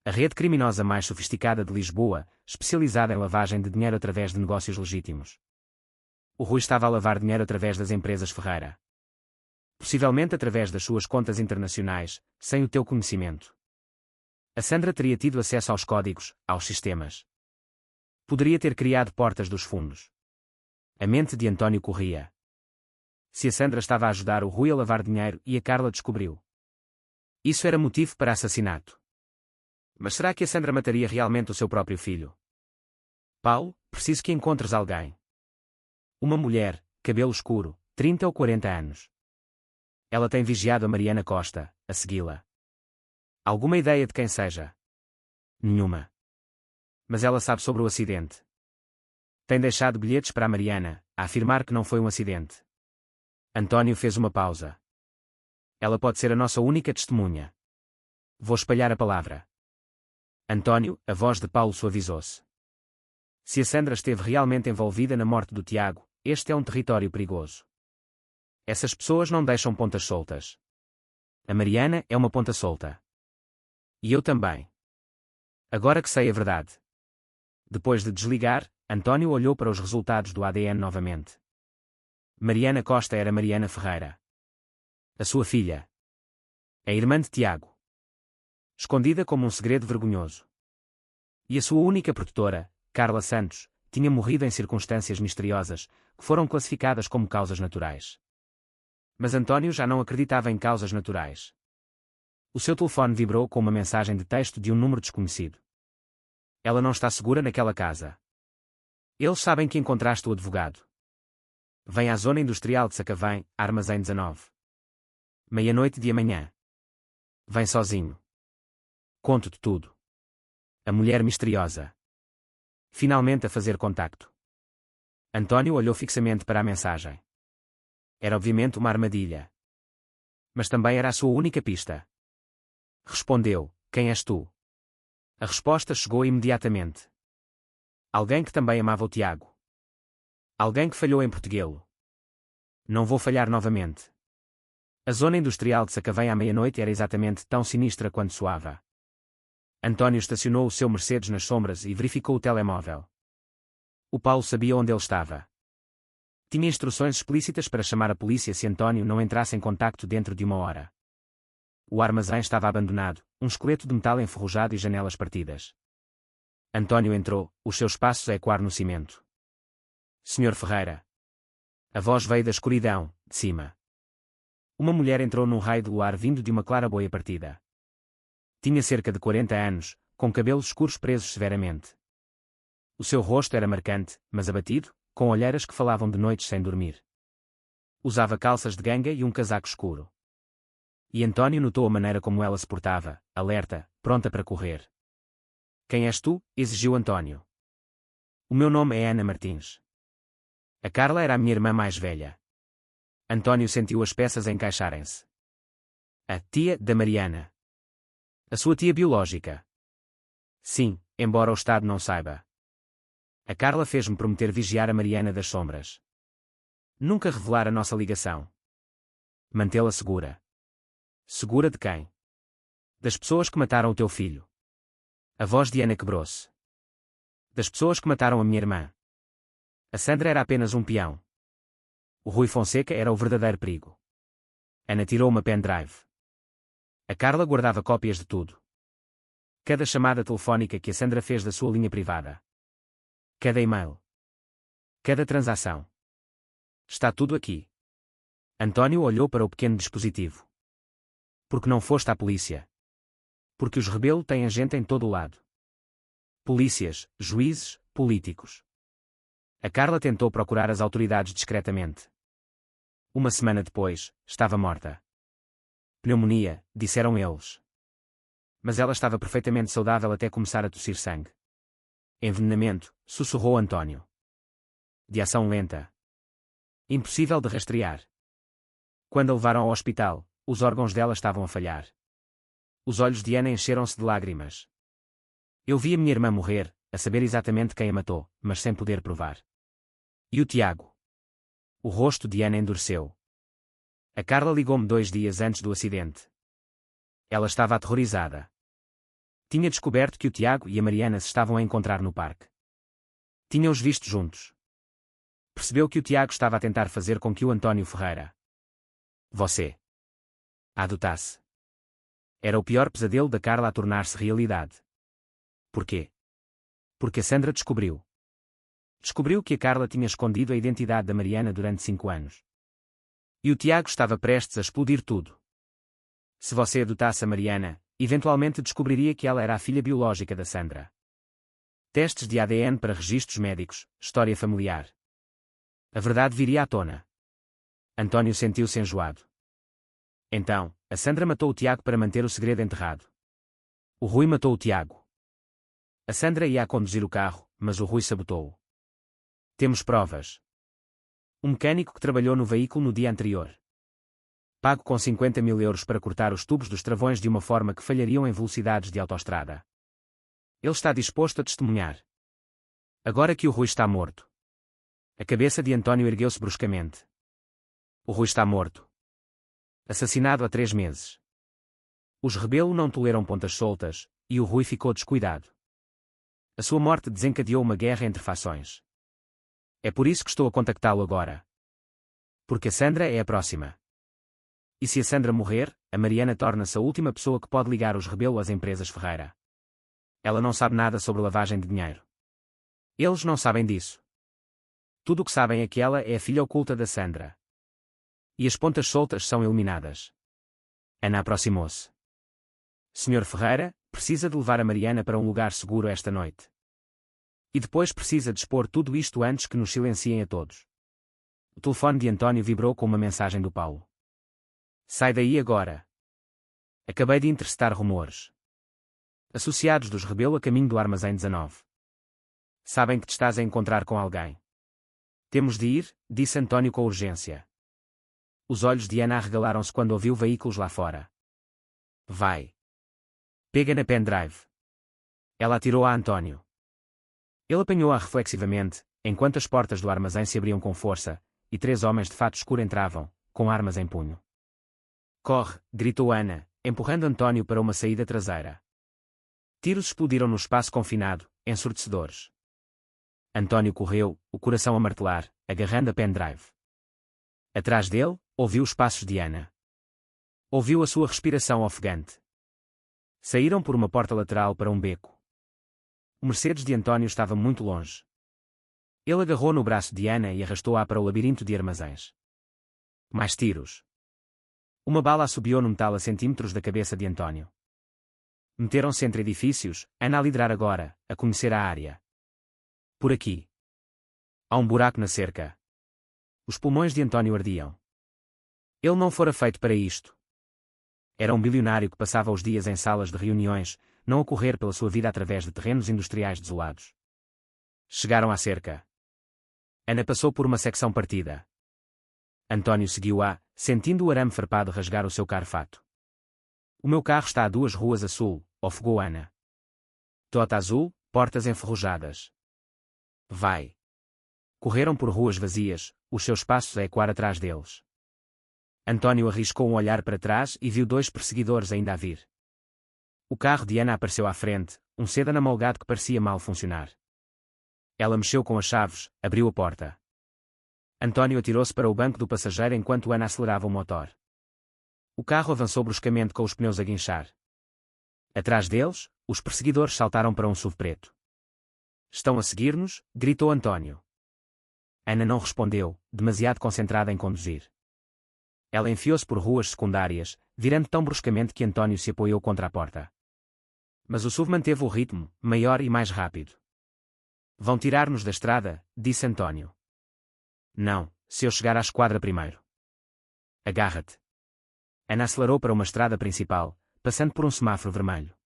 A rede criminosa mais sofisticada de Lisboa, especializada em lavagem de dinheiro através de negócios legítimos. O Rui estava a lavar dinheiro através das empresas Ferreira. Possivelmente através das suas contas internacionais, sem o teu conhecimento. A Sandra teria tido acesso aos códigos, aos sistemas. Poderia ter criado portas dos fundos. A mente de António corria. Se a Sandra estava a ajudar o Rui a lavar dinheiro e a Carla descobriu. Isso era motivo para assassinato. Mas será que a Sandra mataria realmente o seu próprio filho? Paulo, preciso que encontres alguém. Uma mulher, cabelo escuro, 30 ou 40 anos. Ela tem vigiado a Mariana Costa, a segui-la. Alguma ideia de quem seja? Nenhuma. Mas ela sabe sobre o acidente. Tem deixado bilhetes para a Mariana, a afirmar que não foi um acidente. António fez uma pausa. Ela pode ser a nossa única testemunha. Vou espalhar a palavra. António, a voz de Paulo suavizou-se. Se a Sandra esteve realmente envolvida na morte do Tiago, este é um território perigoso. Essas pessoas não deixam pontas soltas. A Mariana é uma ponta solta. E eu também. Agora que sei a verdade. Depois de desligar, António olhou para os resultados do ADN novamente. Mariana Costa era Mariana Ferreira. A sua filha. A irmã de Tiago. Escondida como um segredo vergonhoso. E a sua única protetora, Carla Santos, tinha morrido em circunstâncias misteriosas, que foram classificadas como causas naturais. Mas António já não acreditava em causas naturais. O seu telefone vibrou com uma mensagem de texto de um número desconhecido. Ela não está segura naquela casa. Eles sabem que encontraste o advogado. Vem à zona industrial de Sacavém, Armazém 19. Meia-noite de amanhã. Vem sozinho. Conto-te tudo. A mulher misteriosa. Finalmente a fazer contacto. António olhou fixamente para a mensagem. Era obviamente uma armadilha. Mas também era a sua única pista. Respondeu, quem és tu? A resposta chegou imediatamente. Alguém que também amava o Tiago. Alguém que falhou em protegê-lo. Não vou falhar novamente. A zona industrial de Sacavém à meia-noite era exatamente tão sinistra quanto soava. António estacionou o seu Mercedes nas sombras e verificou o telemóvel. O Paulo sabia onde ele estava. Tinha instruções explícitas para chamar a polícia se António não entrasse em contacto dentro de 1 hora. O armazém estava abandonado, um esqueleto de metal enferrujado e janelas partidas. António entrou, os seus passos a ecoar no cimento. Senhor Ferreira. A voz veio da escuridão, de cima. Uma mulher entrou num raio de luar vindo de uma claraboia partida. Tinha cerca de 40 anos, com cabelos escuros presos severamente. O seu rosto era marcante, mas abatido, com olheiras que falavam de noites sem dormir. Usava calças de ganga e um casaco escuro. E António notou a maneira como ela se portava, alerta, pronta para correr. Quem és tu? Exigiu António. O meu nome é Ana Martins. A Carla era a minha irmã mais velha. António sentiu as peças encaixarem-se. A tia da Mariana. A sua tia biológica. Sim, embora o Estado não saiba. A Carla fez-me prometer vigiar a Mariana das sombras. Nunca revelar a nossa ligação. Mantê-la segura. Segura de quem? Das pessoas que mataram o teu filho. A voz de Ana quebrou-se. Das pessoas que mataram a minha irmã. A Sandra era apenas um peão. O Rui Fonseca era o verdadeiro perigo. Ana tirou uma pendrive. A Carla guardava cópias de tudo. Cada chamada telefónica que a Sandra fez da sua linha privada. Cada e-mail. Cada transação. Está tudo aqui. António olhou para o pequeno dispositivo. Porque não foste à polícia? Porque os Rebelo têm gente em todo o lado. Polícias, juízes, políticos. A Carla tentou procurar as autoridades discretamente. Uma semana depois, estava morta. Pneumonia, disseram eles. Mas ela estava perfeitamente saudável até começar a tossir sangue. Envenenamento, sussurrou António. De ação lenta. Impossível de rastrear. Quando a levaram ao hospital, os órgãos dela estavam a falhar. Os olhos de Ana encheram-se de lágrimas. Eu vi a minha irmã morrer, a saber exatamente quem a matou, mas sem poder provar. E o Tiago? O rosto de Ana endureceu. A Carla ligou-me 2 dias antes do acidente. Ela estava aterrorizada. Tinha descoberto que o Tiago e a Mariana se estavam a encontrar no parque. Tinham-os visto juntos. Percebeu que o Tiago estava a tentar fazer com que o António Ferreira a adotasse. Era o pior pesadelo da Carla a tornar-se realidade. Porquê? Porque a Sandra descobriu. Descobriu que a Carla tinha escondido a identidade da Mariana durante 5 anos. E o Tiago estava prestes a explodir tudo. Se você adotasse a Mariana, eventualmente descobriria que ela era a filha biológica da Sandra. Testes de ADN para registros médicos, história familiar. A verdade viria à tona. António sentiu-se enjoado. Então, a Sandra matou o Tiago para manter o segredo enterrado. O Rui matou o Tiago. A Sandra ia a conduzir o carro, mas o Rui sabotou-o. Temos provas. Um mecânico que trabalhou no veículo no dia anterior. Pago com 50.000 euros para cortar os tubos dos travões de uma forma que falhariam em velocidades de autoestrada. Ele está disposto a testemunhar. Agora que o Rui está morto. A cabeça de António ergueu-se bruscamente. O Rui está morto. Assassinado há 3 meses. Os Rebelo não toleram pontas soltas, e o Rui ficou descuidado. A sua morte desencadeou uma guerra entre fações. É por isso que estou a contactá-lo agora. Porque a Sandra é a próxima. E se a Sandra morrer, a Mariana torna-se a última pessoa que pode ligar os Rebelo às empresas Ferreira. Ela não sabe nada sobre lavagem de dinheiro. Eles não sabem disso. Tudo o que sabem é que ela é a filha oculta da Sandra. E as pontas soltas são eliminadas. Ana aproximou-se. Senhor Ferreira, precisa de levar a Mariana para um lugar seguro esta noite. E depois precisa de expor tudo isto antes que nos silenciem a todos. O telefone de António vibrou com uma mensagem do Paulo. Sai daí agora. Acabei de interceptar rumores. Associados dos Rebelo a caminho do Armazém 19. Sabem que te estás a encontrar com alguém. Temos de ir, disse António com urgência. Os olhos de Ana arregalaram-se quando ouviu veículos lá fora. Vai. Pega na pendrive. Ela atirou a António. Ele apanhou-a reflexivamente, enquanto as portas do armazém se abriam com força, e 3 homens de fato escuro entravam, com armas em punho. Corre, gritou Ana, empurrando António para uma saída traseira. Tiros explodiram no espaço confinado, ensurdecedores. António correu, o coração a martelar, agarrando a pendrive. Atrás dele, ouviu os passos de Ana. Ouviu a sua respiração ofegante. Saíram por uma porta lateral para um beco. O Mercedes de António estava muito longe. Ele agarrou no braço de Ana e arrastou-a para o labirinto de armazéns. Mais tiros. Uma bala assobiou no metal a centímetros da cabeça de António. Meteram-se entre edifícios, Ana a liderar agora, a conhecer a área. Por aqui. Há um buraco na cerca. Os pulmões de António ardiam. Ele não fora feito para isto. Era um bilionário que passava os dias em salas de reuniões, não a correr pela sua vida através de terrenos industriais desolados. Chegaram à cerca. Ana passou por uma secção partida. António seguiu-a, sentindo o arame farpado rasgar o seu car-fato. O meu carro está a 2 ruas a sul, ofegou Ana. Toyota azul, portas enferrujadas. Vai. Correram por ruas vazias, os seus passos a ecoar atrás deles. António arriscou um olhar para trás e viu 2 perseguidores ainda a vir. O carro de Ana apareceu à frente, um sedan amolgado que parecia mal funcionar. Ela mexeu com as chaves, abriu a porta. António atirou-se para o banco do passageiro enquanto Ana acelerava o motor. O carro avançou bruscamente com os pneus a guinchar. Atrás deles, os perseguidores saltaram para um SUV preto. Estão a seguir-nos? Gritou António. Ana não respondeu, demasiado concentrada em conduzir. Ela enfiou-se por ruas secundárias, virando tão bruscamente que António se apoiou contra a porta. Mas o SUV manteve o ritmo, maior e mais rápido. Vão tirar-nos da estrada, disse António. Não, se eu chegar à esquadra primeiro. Agarra-te. Ana acelerou para uma estrada principal, passando por um semáforo vermelho.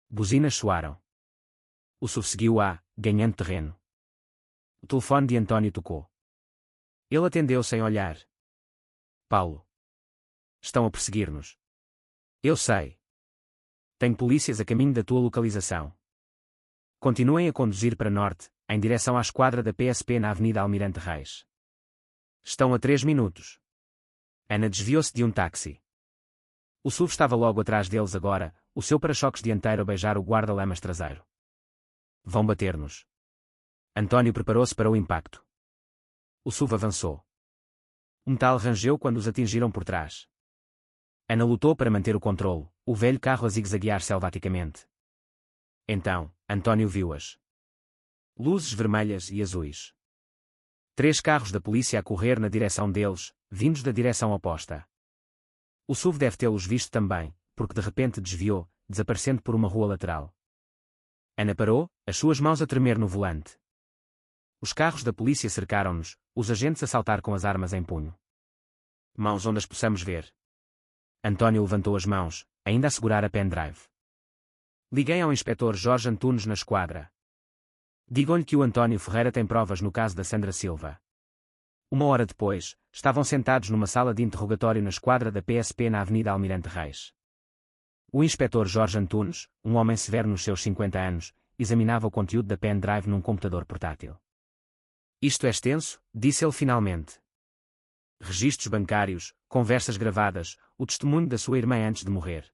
Buzinas soaram. O SUV seguiu-a, ganhando terreno. O telefone de António tocou. Ele atendeu sem olhar. Paulo. Estão a perseguir-nos. Eu sei. Tenho polícias a caminho da tua localização. Continuem a conduzir para norte, em direção à esquadra da PSP na Avenida Almirante Reis. Estão a 3 minutos. Ana desviou-se de um táxi. O SUV estava logo atrás deles agora, o seu para-choques dianteiro a beijar o guarda-lamas traseiro. Vão bater-nos. António preparou-se para o impacto. O SUV avançou. O metal rangeu quando os atingiram por trás. Ana lutou para manter o controle, o velho carro a zigue-zaguear selvaticamente. Então, António viu-as. Luzes vermelhas e azuis. 3 carros da polícia a correr na direção deles, vindos da direção oposta. O SUV deve tê-los visto também, porque de repente desviou, desaparecendo por uma rua lateral. Ana parou, as suas mãos a tremer no volante. Os carros da polícia cercaram-nos, os agentes a saltar com as armas em punho. Mãos onde as possamos ver. António levantou as mãos, ainda a segurar a pendrive. Liguei ao inspetor Jorge Antunes na esquadra. Digam-lhe que o António Ferreira tem provas no caso da Sandra Silva. 1 hora depois, estavam sentados numa sala de interrogatório na esquadra da PSP na Avenida Almirante Reis. O inspetor Jorge Antunes, um homem severo nos seus 50 anos, examinava o conteúdo da pendrive num computador portátil. Isto é extenso, disse ele finalmente. Registros bancários, conversas gravadas, o testemunho da sua irmã antes de morrer.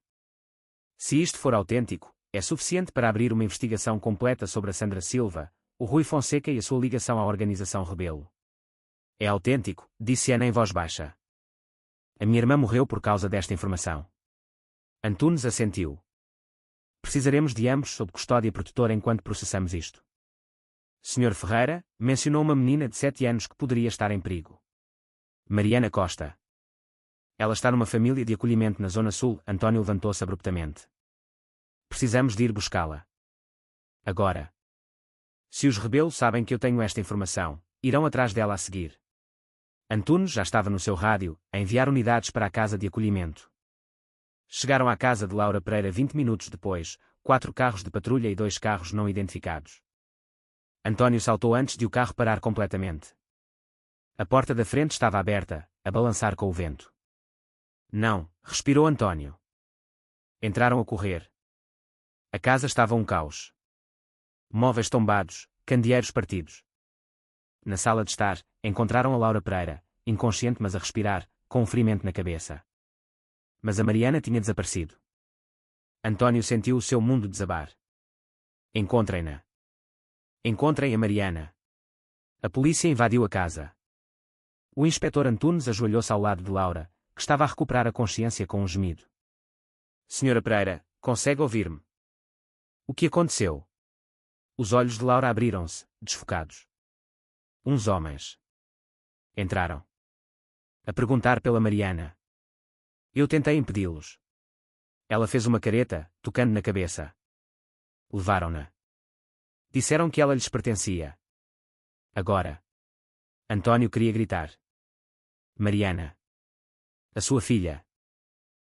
Se isto for autêntico, é suficiente para abrir uma investigação completa sobre a Sandra Silva, o Rui Fonseca e a sua ligação à organização Rebelo. É autêntico, disse Ana em voz baixa. A minha irmã morreu por causa desta informação. Antunes assentiu. Precisaremos de ambos sob custódia protetora enquanto processamos isto. Sr. Ferreira, mencionou uma menina de 7 anos que poderia estar em perigo. Mariana Costa. Ela está numa família de acolhimento na Zona Sul. António levantou-se abruptamente. Precisamos de ir buscá-la. Agora. Se os Rebelo sabem que eu tenho esta informação, irão atrás dela a seguir. Antunes já estava no seu rádio, a enviar unidades para a casa de acolhimento. Chegaram à casa de Laura Pereira 20 minutos depois, 4 carros de patrulha e 2 carros não identificados. António saltou antes de o carro parar completamente. A porta da frente estava aberta, a balançar com o vento. Não, respirou António. Entraram a correr. A casa estava um caos. Móveis tombados, candeeiros partidos. Na sala de estar, encontraram a Laura Pereira, inconsciente mas a respirar, com um ferimento na cabeça. Mas a Mariana tinha desaparecido. António sentiu o seu mundo desabar. Encontrem-na. Encontrem a Mariana. A polícia invadiu a casa. O inspetor Antunes ajoelhou-se ao lado de Laura, que estava a recuperar a consciência com um gemido. Senhora Pereira, consegue ouvir-me? O que aconteceu? Os olhos de Laura abriram-se, desfocados. Uns homens. Entraram. A perguntar pela Mariana. Eu tentei impedi-los. Ela fez uma careta, tocando na cabeça. Levaram-na. Disseram que ela lhes pertencia. Agora. António queria gritar. Mariana. A sua filha.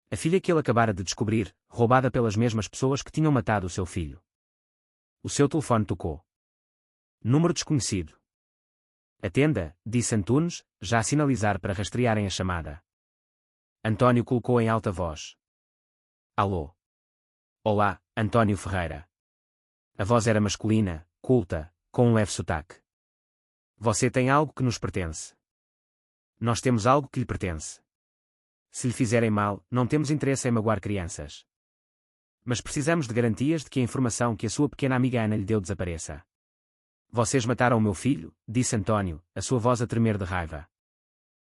A filha que ele acabara de descobrir, roubada pelas mesmas pessoas que tinham matado o seu filho. O seu telefone tocou. Número desconhecido. Atenda, disse Antunes, já a sinalizar para rastrearem a chamada. António colocou em alta voz. Alô. Olá, António Ferreira. A voz era masculina, culta, com um leve sotaque. Você tem algo que nos pertence. Nós temos algo que lhe pertence. Se lhe fizerem mal, não temos interesse em magoar crianças. Mas precisamos de garantias de que a informação que a sua pequena amiga Ana lhe deu desapareça. Vocês mataram o meu filho, disse António, a sua voz a tremer de raiva.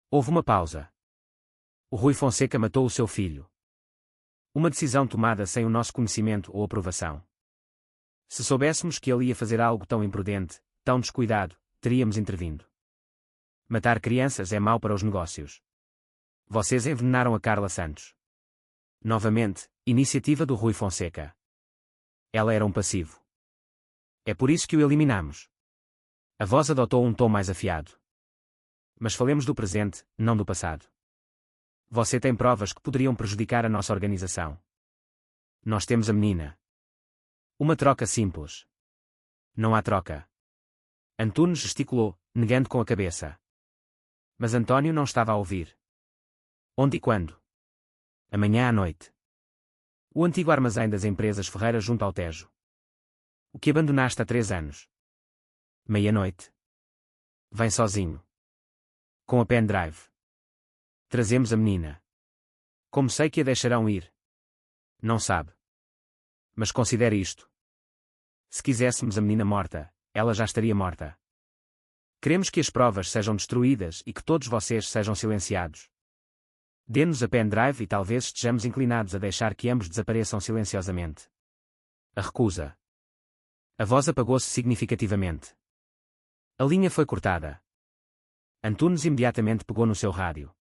Houve uma pausa. O Rui Fonseca matou o seu filho. Uma decisão tomada sem o nosso conhecimento ou aprovação. Se soubéssemos que ele ia fazer algo tão imprudente, tão descuidado, teríamos intervindo. Matar crianças é mau para os negócios. Vocês envenenaram a Carla Santos. Novamente, iniciativa do Rui Fonseca. Ela era um passivo. É por isso que o eliminamos. A voz adotou um tom mais afiado. Mas falemos do presente, não do passado. Você tem provas que poderiam prejudicar a nossa organização. Nós temos a menina. Uma troca simples. Não há troca. Antunes gesticulou, negando com a cabeça. Mas António não estava a ouvir. Onde e quando? Amanhã à noite. O antigo armazém das empresas Ferreira junto ao Tejo. O que abandonaste há 3 anos. Meia-noite. Vem sozinho. Com a pendrive. Trazemos a menina. Como sei que a deixarão ir? Não sabe. Mas considere isto. Se quiséssemos a menina morta, ela já estaria morta. Queremos que as provas sejam destruídas e que todos vocês sejam silenciados. Dê-nos a pendrive e talvez estejamos inclinados a deixar que ambos desapareçam silenciosamente. A recusa. A voz apagou-se significativamente. A linha foi cortada. Antunes imediatamente pegou no seu rádio.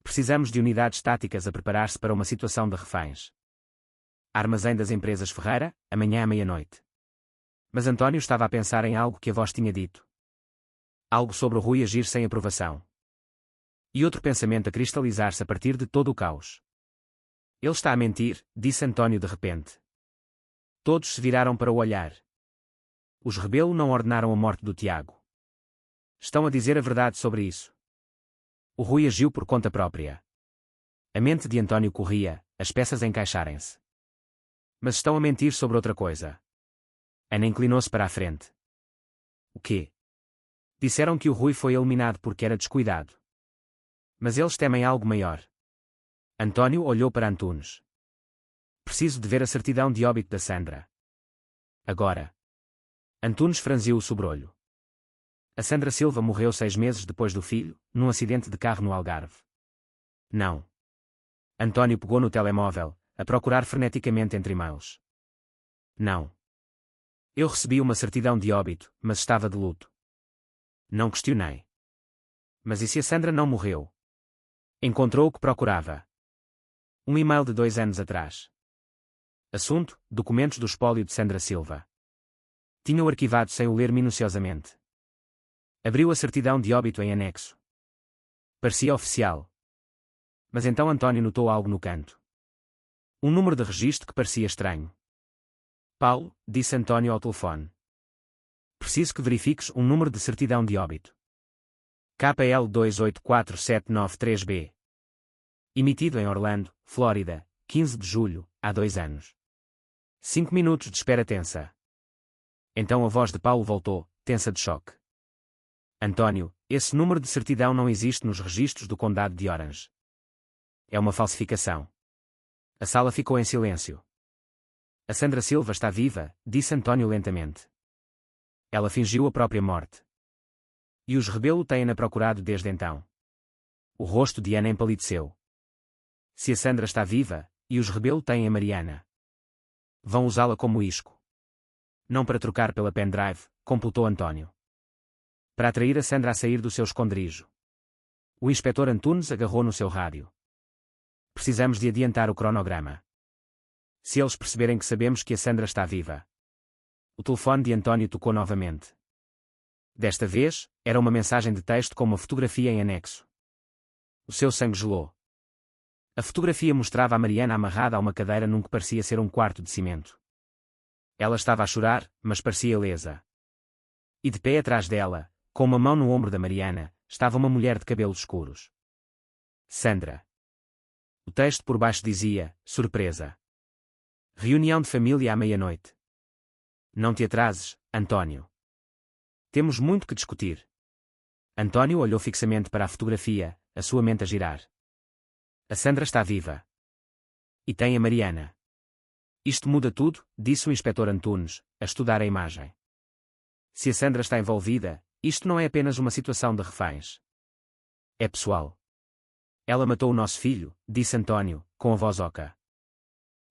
Precisamos de unidades táticas a preparar-se para uma situação de reféns. Armazém das empresas Ferreira, amanhã à meia-noite. Mas António estava a pensar em algo que a voz tinha dito. Algo sobre o Rui agir sem aprovação. E outro pensamento a cristalizar-se a partir de todo o caos. Ele está a mentir, disse António de repente. Todos se viraram para o olhar. Os Rebelo não ordenaram a morte do Tiago. Estão a dizer a verdade sobre isso. O Rui agiu por conta própria. A mente de António corria, as peças a encaixarem-se. Mas estão a mentir sobre outra coisa. Ana inclinou-se para a frente. O quê? Disseram que o Rui foi eliminado porque era descuidado. Mas eles temem algo maior. António olhou para Antunes. Preciso de ver a certidão de óbito da Sandra. Agora. Antunes franziu o sobrolho. A Sandra Silva morreu 6 meses depois do filho, num acidente de carro no Algarve. Não. António pegou no telemóvel, a procurar freneticamente entre e-mails. Não. Eu recebi uma certidão de óbito, mas estava de luto. Não questionei. Mas e se a Sandra não morreu? Encontrou o que procurava. Um e-mail de 2 anos atrás. Assunto: documentos do espólio de Sandra Silva. Tinha-o arquivado sem o ler minuciosamente. Abriu a certidão de óbito em anexo. Parecia oficial. Mas então António notou algo no canto. Um número de registro que parecia estranho. Paulo, disse António ao telefone. Preciso que verifiques um número de certidão de óbito. KL284793B. Emitido em Orlando, Flórida, 15 de julho, há 2 anos. 5 minutos de espera tensa. Então a voz de Paulo voltou, tensa de choque. António, esse número de certidão não existe nos registros do Condado de Orange. É uma falsificação. A sala ficou em silêncio. A Sandra Silva está viva, disse António lentamente. Ela fingiu a própria morte. E os Rebelo têm-na procurado desde então. O rosto de Ana empalideceu. Se a Sandra está viva, e os Rebelo têm a Mariana. Vão usá-la como isco. Não para trocar pela pendrive, completou António. Para atrair a Sandra a sair do seu esconderijo. O inspetor Antunes agarrou no seu rádio. Precisamos de adiantar o cronograma. Se eles perceberem que sabemos que a Sandra está viva. O telefone de António tocou novamente. Desta vez, era uma mensagem de texto com uma fotografia em anexo. O seu sangue gelou. A fotografia mostrava a Mariana amarrada a uma cadeira num que parecia ser um quarto de cimento. Ela estava a chorar, mas parecia ilesa. E de pé atrás dela, com uma mão no ombro da Mariana, estava uma mulher de cabelos escuros. Sandra. O texto por baixo dizia, surpresa. Reunião de família à meia-noite. Não te atrases, António. Temos muito que discutir. António olhou fixamente para a fotografia, a sua mente a girar. A Sandra está viva. E tem a Mariana. Isto muda tudo, disse o inspetor Antunes, a estudar a imagem. Se a Sandra está envolvida, isto não é apenas uma situação de reféns. É pessoal. Ela matou o nosso filho, disse António, com a voz oca.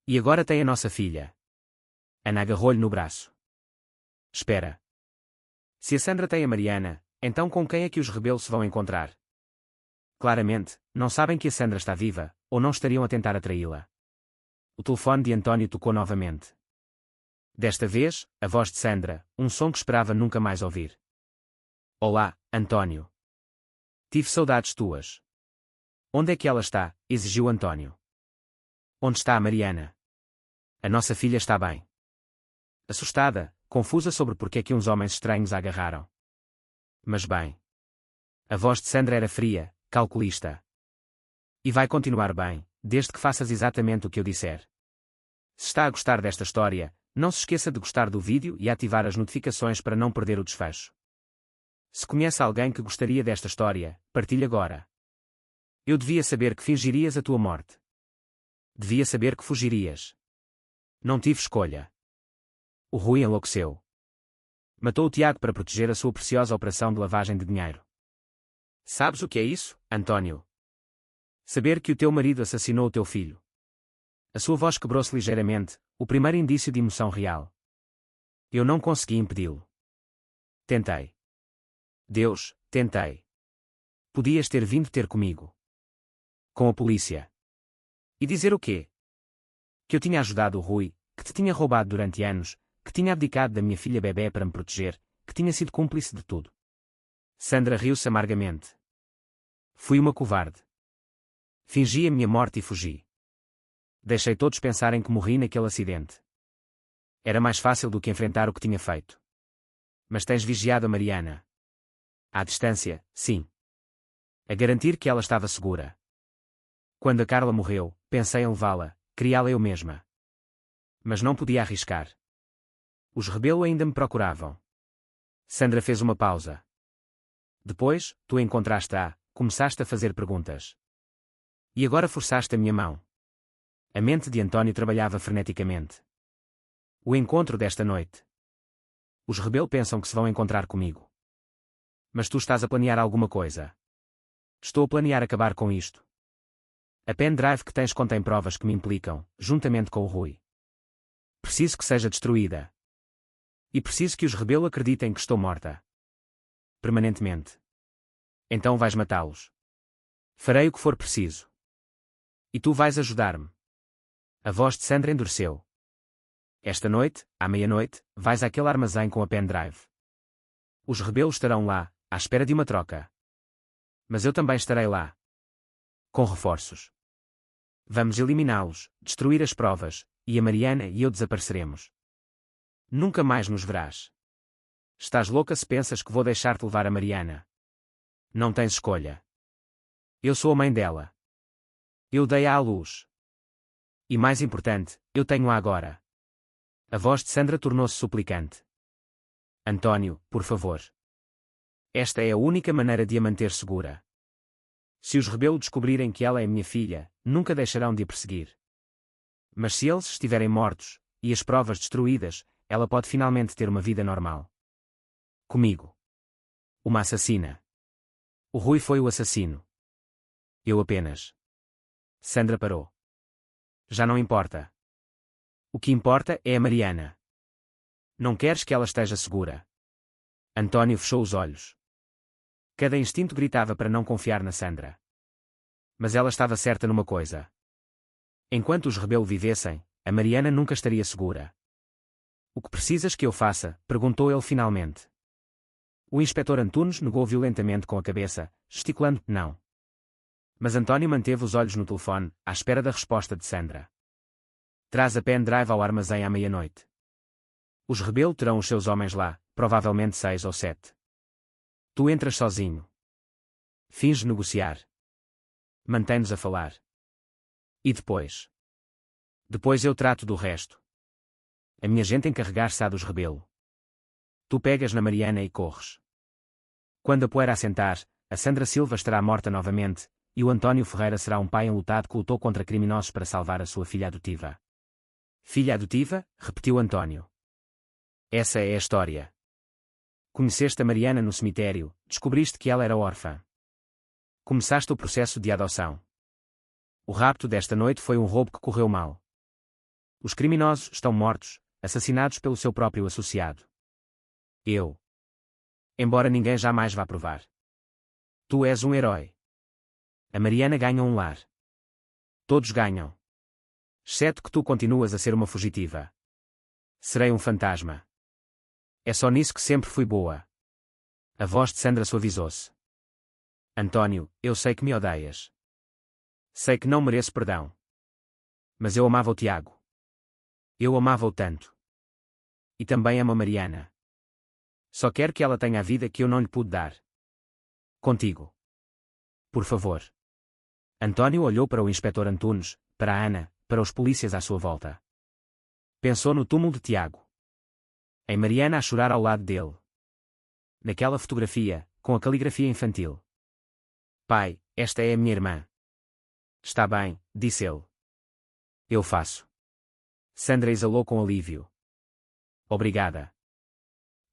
E agora tem a nossa filha. Ana agarrou-lhe no braço. Espera. Se a Sandra tem a Mariana, então com quem é que os Rebelo se vão encontrar? Claramente, não sabem que a Sandra está viva, ou não estariam a tentar atraí-la. O telefone de António tocou novamente. Desta vez, a voz de Sandra, um som que esperava nunca mais ouvir. Olá, António. Tive saudades tuas. Onde é que ela está? Exigiu António. Onde está a Mariana? A nossa filha está bem. Assustada, confusa sobre porque é que uns homens estranhos a agarraram. Mas bem. A voz de Sandra era fria, calculista. E vai continuar bem, desde que faças exatamente o que eu disser. Se está a gostar desta história, não se esqueça de gostar do vídeo e ativar as notificações para não perder o desfecho. Se conhece alguém que gostaria desta história, partilhe agora. Eu devia saber que fingirias a tua morte. Devia saber que fugirias. Não tive escolha. O Rui enlouqueceu. Matou o Tiago para proteger a sua preciosa operação de lavagem de dinheiro. Sabes o que é isso, António? Saber que o teu marido assassinou o teu filho. A sua voz quebrou-se ligeiramente, o primeiro indício de emoção real. Eu não consegui impedi-lo. Tentei. Deus, tentei. Podias ter vindo ter comigo. Com a polícia. E dizer o quê? Que eu tinha ajudado o Rui, que te tinha roubado durante anos, que tinha abdicado da minha filha bebé para me proteger, que tinha sido cúmplice de tudo. Sandra riu-se amargamente. Fui uma covarde. Fingi a minha morte e fugi. Deixei todos pensarem que morri naquele acidente. Era mais fácil do que enfrentar o que tinha feito. Mas tens vigiado a Mariana. À distância, sim. A garantir que ela estava segura. Quando a Carla morreu, pensei em levá-la, criá-la eu mesma. Mas não podia arriscar. Os Rebelo ainda me procuravam. Sandra fez uma pausa. Depois, tu encontraste-a, começaste a fazer perguntas. E agora forçaste a minha mão. A mente de António trabalhava freneticamente. O encontro desta noite. Os Rebelo pensam que se vão encontrar comigo. Mas tu estás a planear alguma coisa. Estou a planear acabar com isto. A pendrive que tens contém provas que me implicam, juntamente com o Rui. Preciso que seja destruída. E preciso que os Rebelo acreditem que estou morta. Permanentemente. Então vais matá-los. Farei o que for preciso. E tu vais ajudar-me. A voz de Sandra endureceu. Esta noite, à meia-noite, vais àquele armazém com a pendrive. Os Rebelo estarão lá, à espera de uma troca. Mas eu também estarei lá. Com reforços. Vamos eliminá-los, destruir as provas, e a Mariana e eu desapareceremos. Nunca mais nos verás. Estás louca se pensas que vou deixar-te levar a Mariana. Não tens escolha. Eu sou a mãe dela. Eu dei-a à luz. E mais importante, eu tenho-a agora. A voz de Sandra tornou-se suplicante. António, por favor. Esta é a única maneira de a manter segura. Se os Rebelo descobrirem que ela é minha filha, nunca deixarão de a perseguir. Mas se eles estiverem mortos, e as provas destruídas, ela pode finalmente ter uma vida normal. Comigo. Uma assassina. O Rui foi o assassino. Eu apenas. Sandra parou. Já não importa. O que importa é a Mariana. Não queres que ela esteja segura. António fechou os olhos. Cada instinto gritava para não confiar na Sandra. Mas ela estava certa numa coisa. Enquanto os Rebelo vivessem, a Mariana nunca estaria segura. O que precisas que eu faça? Perguntou ele finalmente. O inspetor Antunes negou violentamente com a cabeça, gesticulando não. Mas António manteve os olhos no telefone, à espera da resposta de Sandra. Traz a pendrive ao armazém à meia-noite. Os Rebelo terão os seus homens lá, provavelmente 6 ou 7. Tu entras sozinho. Finge negociar. Mantém-nos a falar. E depois? Depois eu trato do resto. A minha gente encarregar-se-á dos Rebelo. Tu pegas na Mariana e corres. Quando a poeira assentar, a Sandra Silva estará morta novamente, e o António Ferreira será um pai enlutado que lutou contra criminosos para salvar a sua filha adotiva. Filha adotiva? Repetiu António. Essa é a história. Conheceste a Mariana no cemitério, descobriste que ela era órfã. Começaste o processo de adoção. O rapto desta noite foi um roubo que correu mal. Os criminosos estão mortos, assassinados pelo seu próprio associado. Eu. Embora ninguém jamais vá provar. Tu és um herói. A Mariana ganha um lar. Todos ganham. Exceto que tu continuas a ser uma fugitiva. Serei um fantasma. É só nisso que sempre fui boa. A voz de Sandra suavizou-se. António, eu sei que me odeias. Sei que não mereço perdão. Mas eu amava o Tiago. Eu amava-o tanto. E também amo a Mariana. Só quero que ela tenha a vida que eu não lhe pude dar. Contigo. Por favor. António olhou para o inspetor Antunes, para a Ana, para os polícias à sua volta. Pensou no túmulo de Tiago. Em Mariana a chorar ao lado dele. Naquela fotografia, com a caligrafia infantil. Pai, esta é a minha irmã. Está bem, disse ele. Eu faço. Sandra exalou com alívio. Obrigada.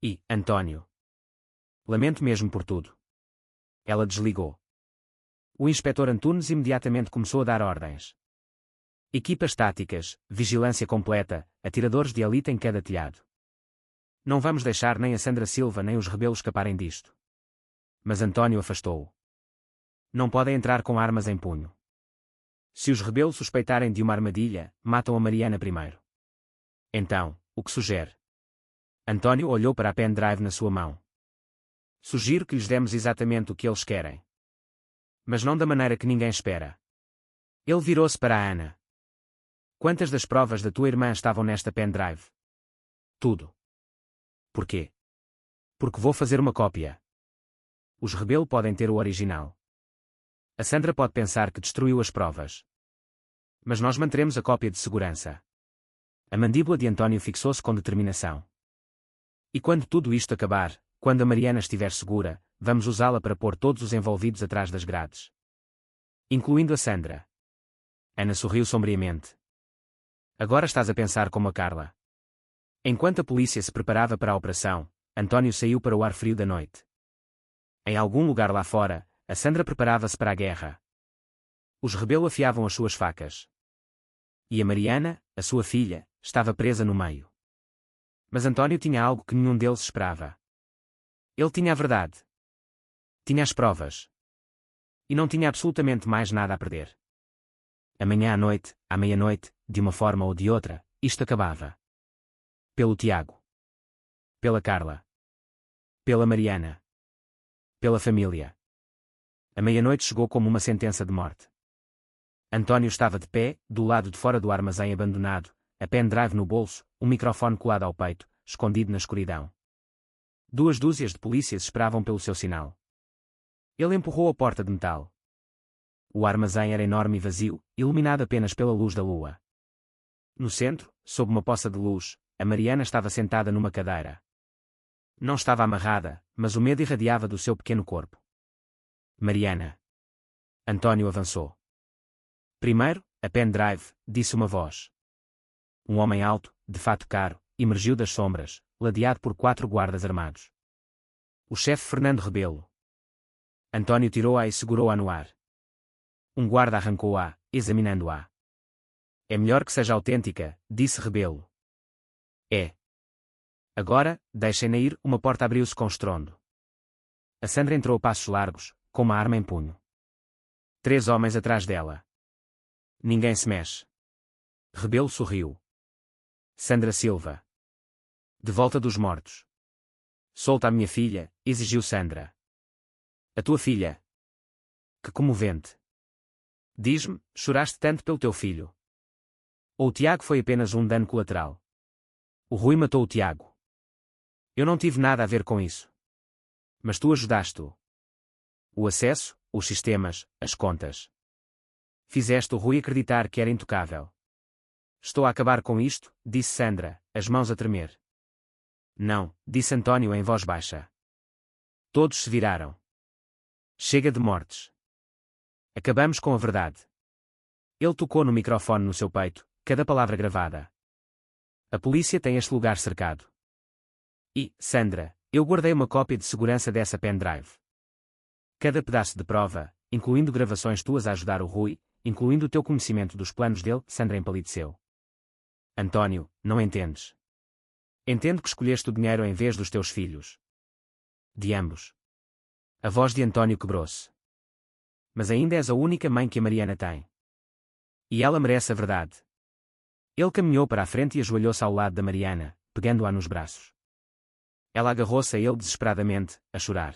E, António. Lamento mesmo por tudo. Ela desligou. O inspetor Antunes imediatamente começou a dar ordens. Equipas táticas, vigilância completa, atiradores de elite em cada telhado. Não vamos deixar nem a Sandra Silva nem os rebelos escaparem disto. Mas António afastou-o. Não podem entrar com armas em punho. Se os rebelos suspeitarem de uma armadilha, matam a Mariana primeiro. Então, o que sugere? António olhou para a pendrive na sua mão. Sugiro que lhes demos exatamente o que eles querem. Mas não da maneira que ninguém espera. Ele virou-se para a Ana. Quantas das provas da tua irmã estavam nesta pendrive? Tudo. Porquê? Porque vou fazer uma cópia. Os rebelo podem ter o original. A Sandra pode pensar que destruiu as provas. Mas nós manteremos a cópia de segurança. A mandíbula de António fixou-se com determinação. E quando tudo isto acabar, quando a Mariana estiver segura, vamos usá-la para pôr todos os envolvidos atrás das grades. Incluindo a Sandra. Ana sorriu sombriamente. Agora estás a pensar como a Carla. Enquanto a polícia se preparava para a operação, António saiu para o ar frio da noite. Em algum lugar lá fora, a Sandra preparava-se para a guerra. Os rebelo afiavam as suas facas. E a Mariana, a sua filha, estava presa no meio. Mas António tinha algo que nenhum deles esperava. Ele tinha a verdade. Tinha as provas. E não tinha absolutamente mais nada a perder. Amanhã à noite, à meia-noite, de uma forma ou de outra, isto acabava. Pelo Tiago. Pela Carla. Pela Mariana. Pela família. A meia-noite chegou como uma sentença de morte. António estava de pé, do lado de fora do armazém abandonado, a pendrive no bolso, o microfone colado ao peito, escondido na escuridão. 2 dúzias de polícias esperavam pelo seu sinal. Ele empurrou a porta de metal. O armazém era enorme e vazio, iluminado apenas pela luz da lua. No centro, sob uma poça de luz, a Mariana estava sentada numa cadeira. Não estava amarrada, mas o medo irradiava do seu pequeno corpo. Mariana. António avançou. Primeiro, a pendrive, disse uma voz. Um homem alto, de fato caro, emergiu das sombras, ladeado por 4 guardas armados. O chefe Fernando Rebelo. António tirou-a e segurou-a no ar. Um guarda arrancou-a, examinando-a. É melhor que seja autêntica, disse Rebelo. É. Agora, deixem-na ir, uma porta abriu-se com estrondo. A Sandra entrou a passos largos, com uma arma em punho. 3 homens atrás dela. Ninguém se mexe. Rebelo sorriu. Sandra Silva. De volta dos mortos. Solta a minha filha, exigiu Sandra. A tua filha. Que comovente. Diz-me, choraste tanto pelo teu filho. Ou o Tiago foi apenas um dano colateral? O Rui matou o Tiago. Eu não tive nada a ver com isso. Mas tu ajudaste-o. O acesso, os sistemas, as contas. Fizeste o Rui acreditar que era intocável. Estou a acabar com isto, disse Sandra, as mãos a tremer. Não, disse António em voz baixa. Todos se viraram. Chega de mortes. Acabamos com a verdade. Ele tocou no microfone no seu peito, cada palavra gravada. A polícia tem este lugar cercado. E, Sandra, eu guardei uma cópia de segurança dessa pendrive. Cada pedaço de prova, incluindo gravações tuas a ajudar o Rui, incluindo o teu conhecimento dos planos dele, Sandra empalideceu. António, não entendes. Entendo que escolheste o dinheiro em vez dos teus filhos. De ambos. A voz de António quebrou-se. Mas ainda és a única mãe que a Mariana tem. E ela merece a verdade. Ele caminhou para a frente e ajoelhou-se ao lado da Mariana, pegando-a nos braços. Ela agarrou-se a ele desesperadamente, a chorar.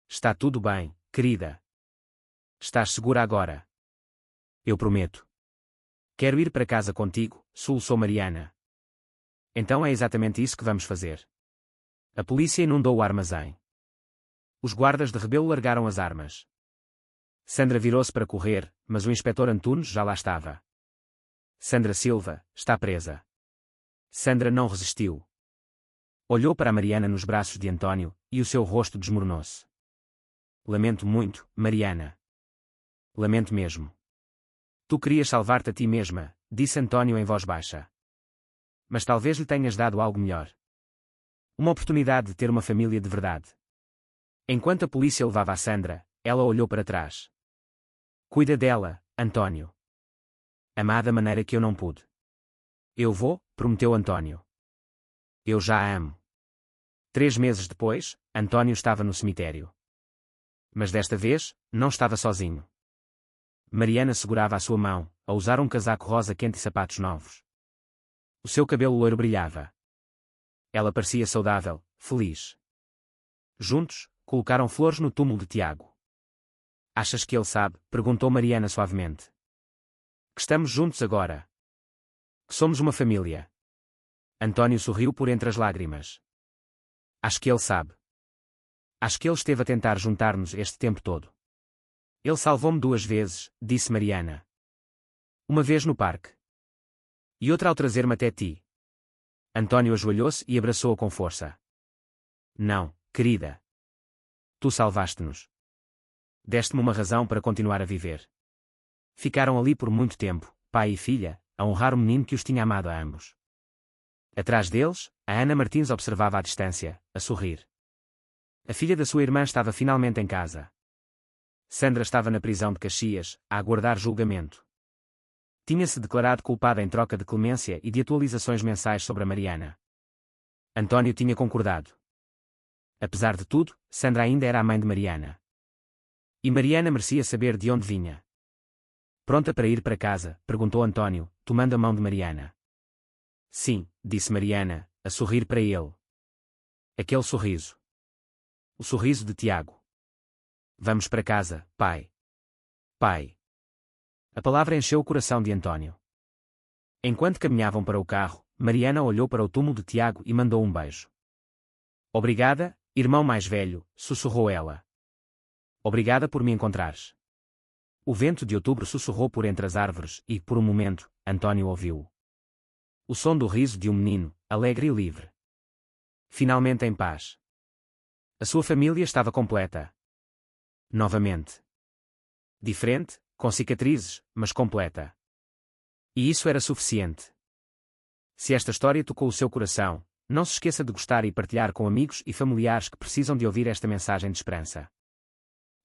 Está tudo bem, querida. Estás segura agora. Eu prometo. Quero ir para casa contigo, soluçou Mariana. Então é exatamente isso que vamos fazer. A polícia inundou o armazém. Os guardas de Rebelo largaram as armas. Sandra virou-se para correr, mas o inspetor Antunes já lá estava. Sandra Silva, está presa. Sandra não resistiu. Olhou para a Mariana nos braços de António, e o seu rosto desmoronou-se. Lamento muito, Mariana. Lamento mesmo. Tu querias salvar-te a ti mesma, disse António em voz baixa. Mas talvez lhe tenhas dado algo melhor. Uma oportunidade de ter uma família de verdade. Enquanto a polícia levava a Sandra, ela olhou para trás. Cuida dela, António. Amá da maneira que eu não pude. Eu vou, prometeu António. Eu já a amo. 3 meses depois, António estava no cemitério. Mas desta vez, não estava sozinho. Mariana segurava a sua mão, a usar um casaco rosa quente e sapatos novos. O seu cabelo loiro brilhava. Ela parecia saudável, feliz. Juntos, colocaram flores no túmulo de Tiago. Achas que ele sabe? Perguntou Mariana suavemente. Que estamos juntos agora. Que somos uma família. António sorriu por entre as lágrimas. Acho que ele sabe. Acho que ele esteve a tentar juntar-nos este tempo todo. Ele salvou-me 2 vezes, disse Mariana. Uma vez no parque. E outra ao trazer-me até ti. António ajoelhou-se e abraçou-a com força. Não, querida. Tu salvaste-nos. Deste-me uma razão para continuar a viver. Ficaram ali por muito tempo, pai e filha, a honrar o menino que os tinha amado a ambos. Atrás deles, a Ana Martins observava à distância, a sorrir. A filha da sua irmã estava finalmente em casa. Sandra estava na prisão de Caxias, a aguardar julgamento. Tinha-se declarado culpada em troca de clemência e de atualizações mensais sobre a Mariana. António tinha concordado. Apesar de tudo, Sandra ainda era a mãe de Mariana. E Mariana merecia saber de onde vinha. Pronta para ir para casa? Perguntou António, tomando a mão de Mariana. Sim, disse Mariana, a sorrir para ele. Aquele sorriso. O sorriso de Tiago. Vamos para casa, pai. Pai. A palavra encheu o coração de António. Enquanto caminhavam para o carro, Mariana olhou para o túmulo de Tiago e mandou um beijo. Obrigada, irmão mais velho, sussurrou ela. Obrigada por me encontrares. O vento de outubro sussurrou por entre as árvores e, por um momento, António ouviu. O som do riso de um menino, alegre e livre. Finalmente em paz. A sua família estava completa. Novamente. Diferente, com cicatrizes, mas completa. E isso era suficiente. Se esta história tocou o seu coração, não se esqueça de gostar e partilhar com amigos e familiares que precisam de ouvir esta mensagem de esperança.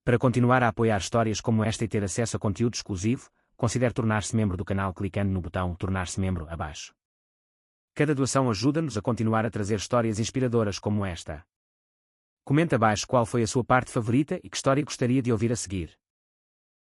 Para continuar a apoiar histórias como esta e ter acesso a conteúdo exclusivo, considere tornar-se membro do canal clicando no botão Tornar-se Membro abaixo. Cada doação ajuda-nos a continuar a trazer histórias inspiradoras como esta. Comente abaixo qual foi a sua parte favorita e que história gostaria de ouvir a seguir.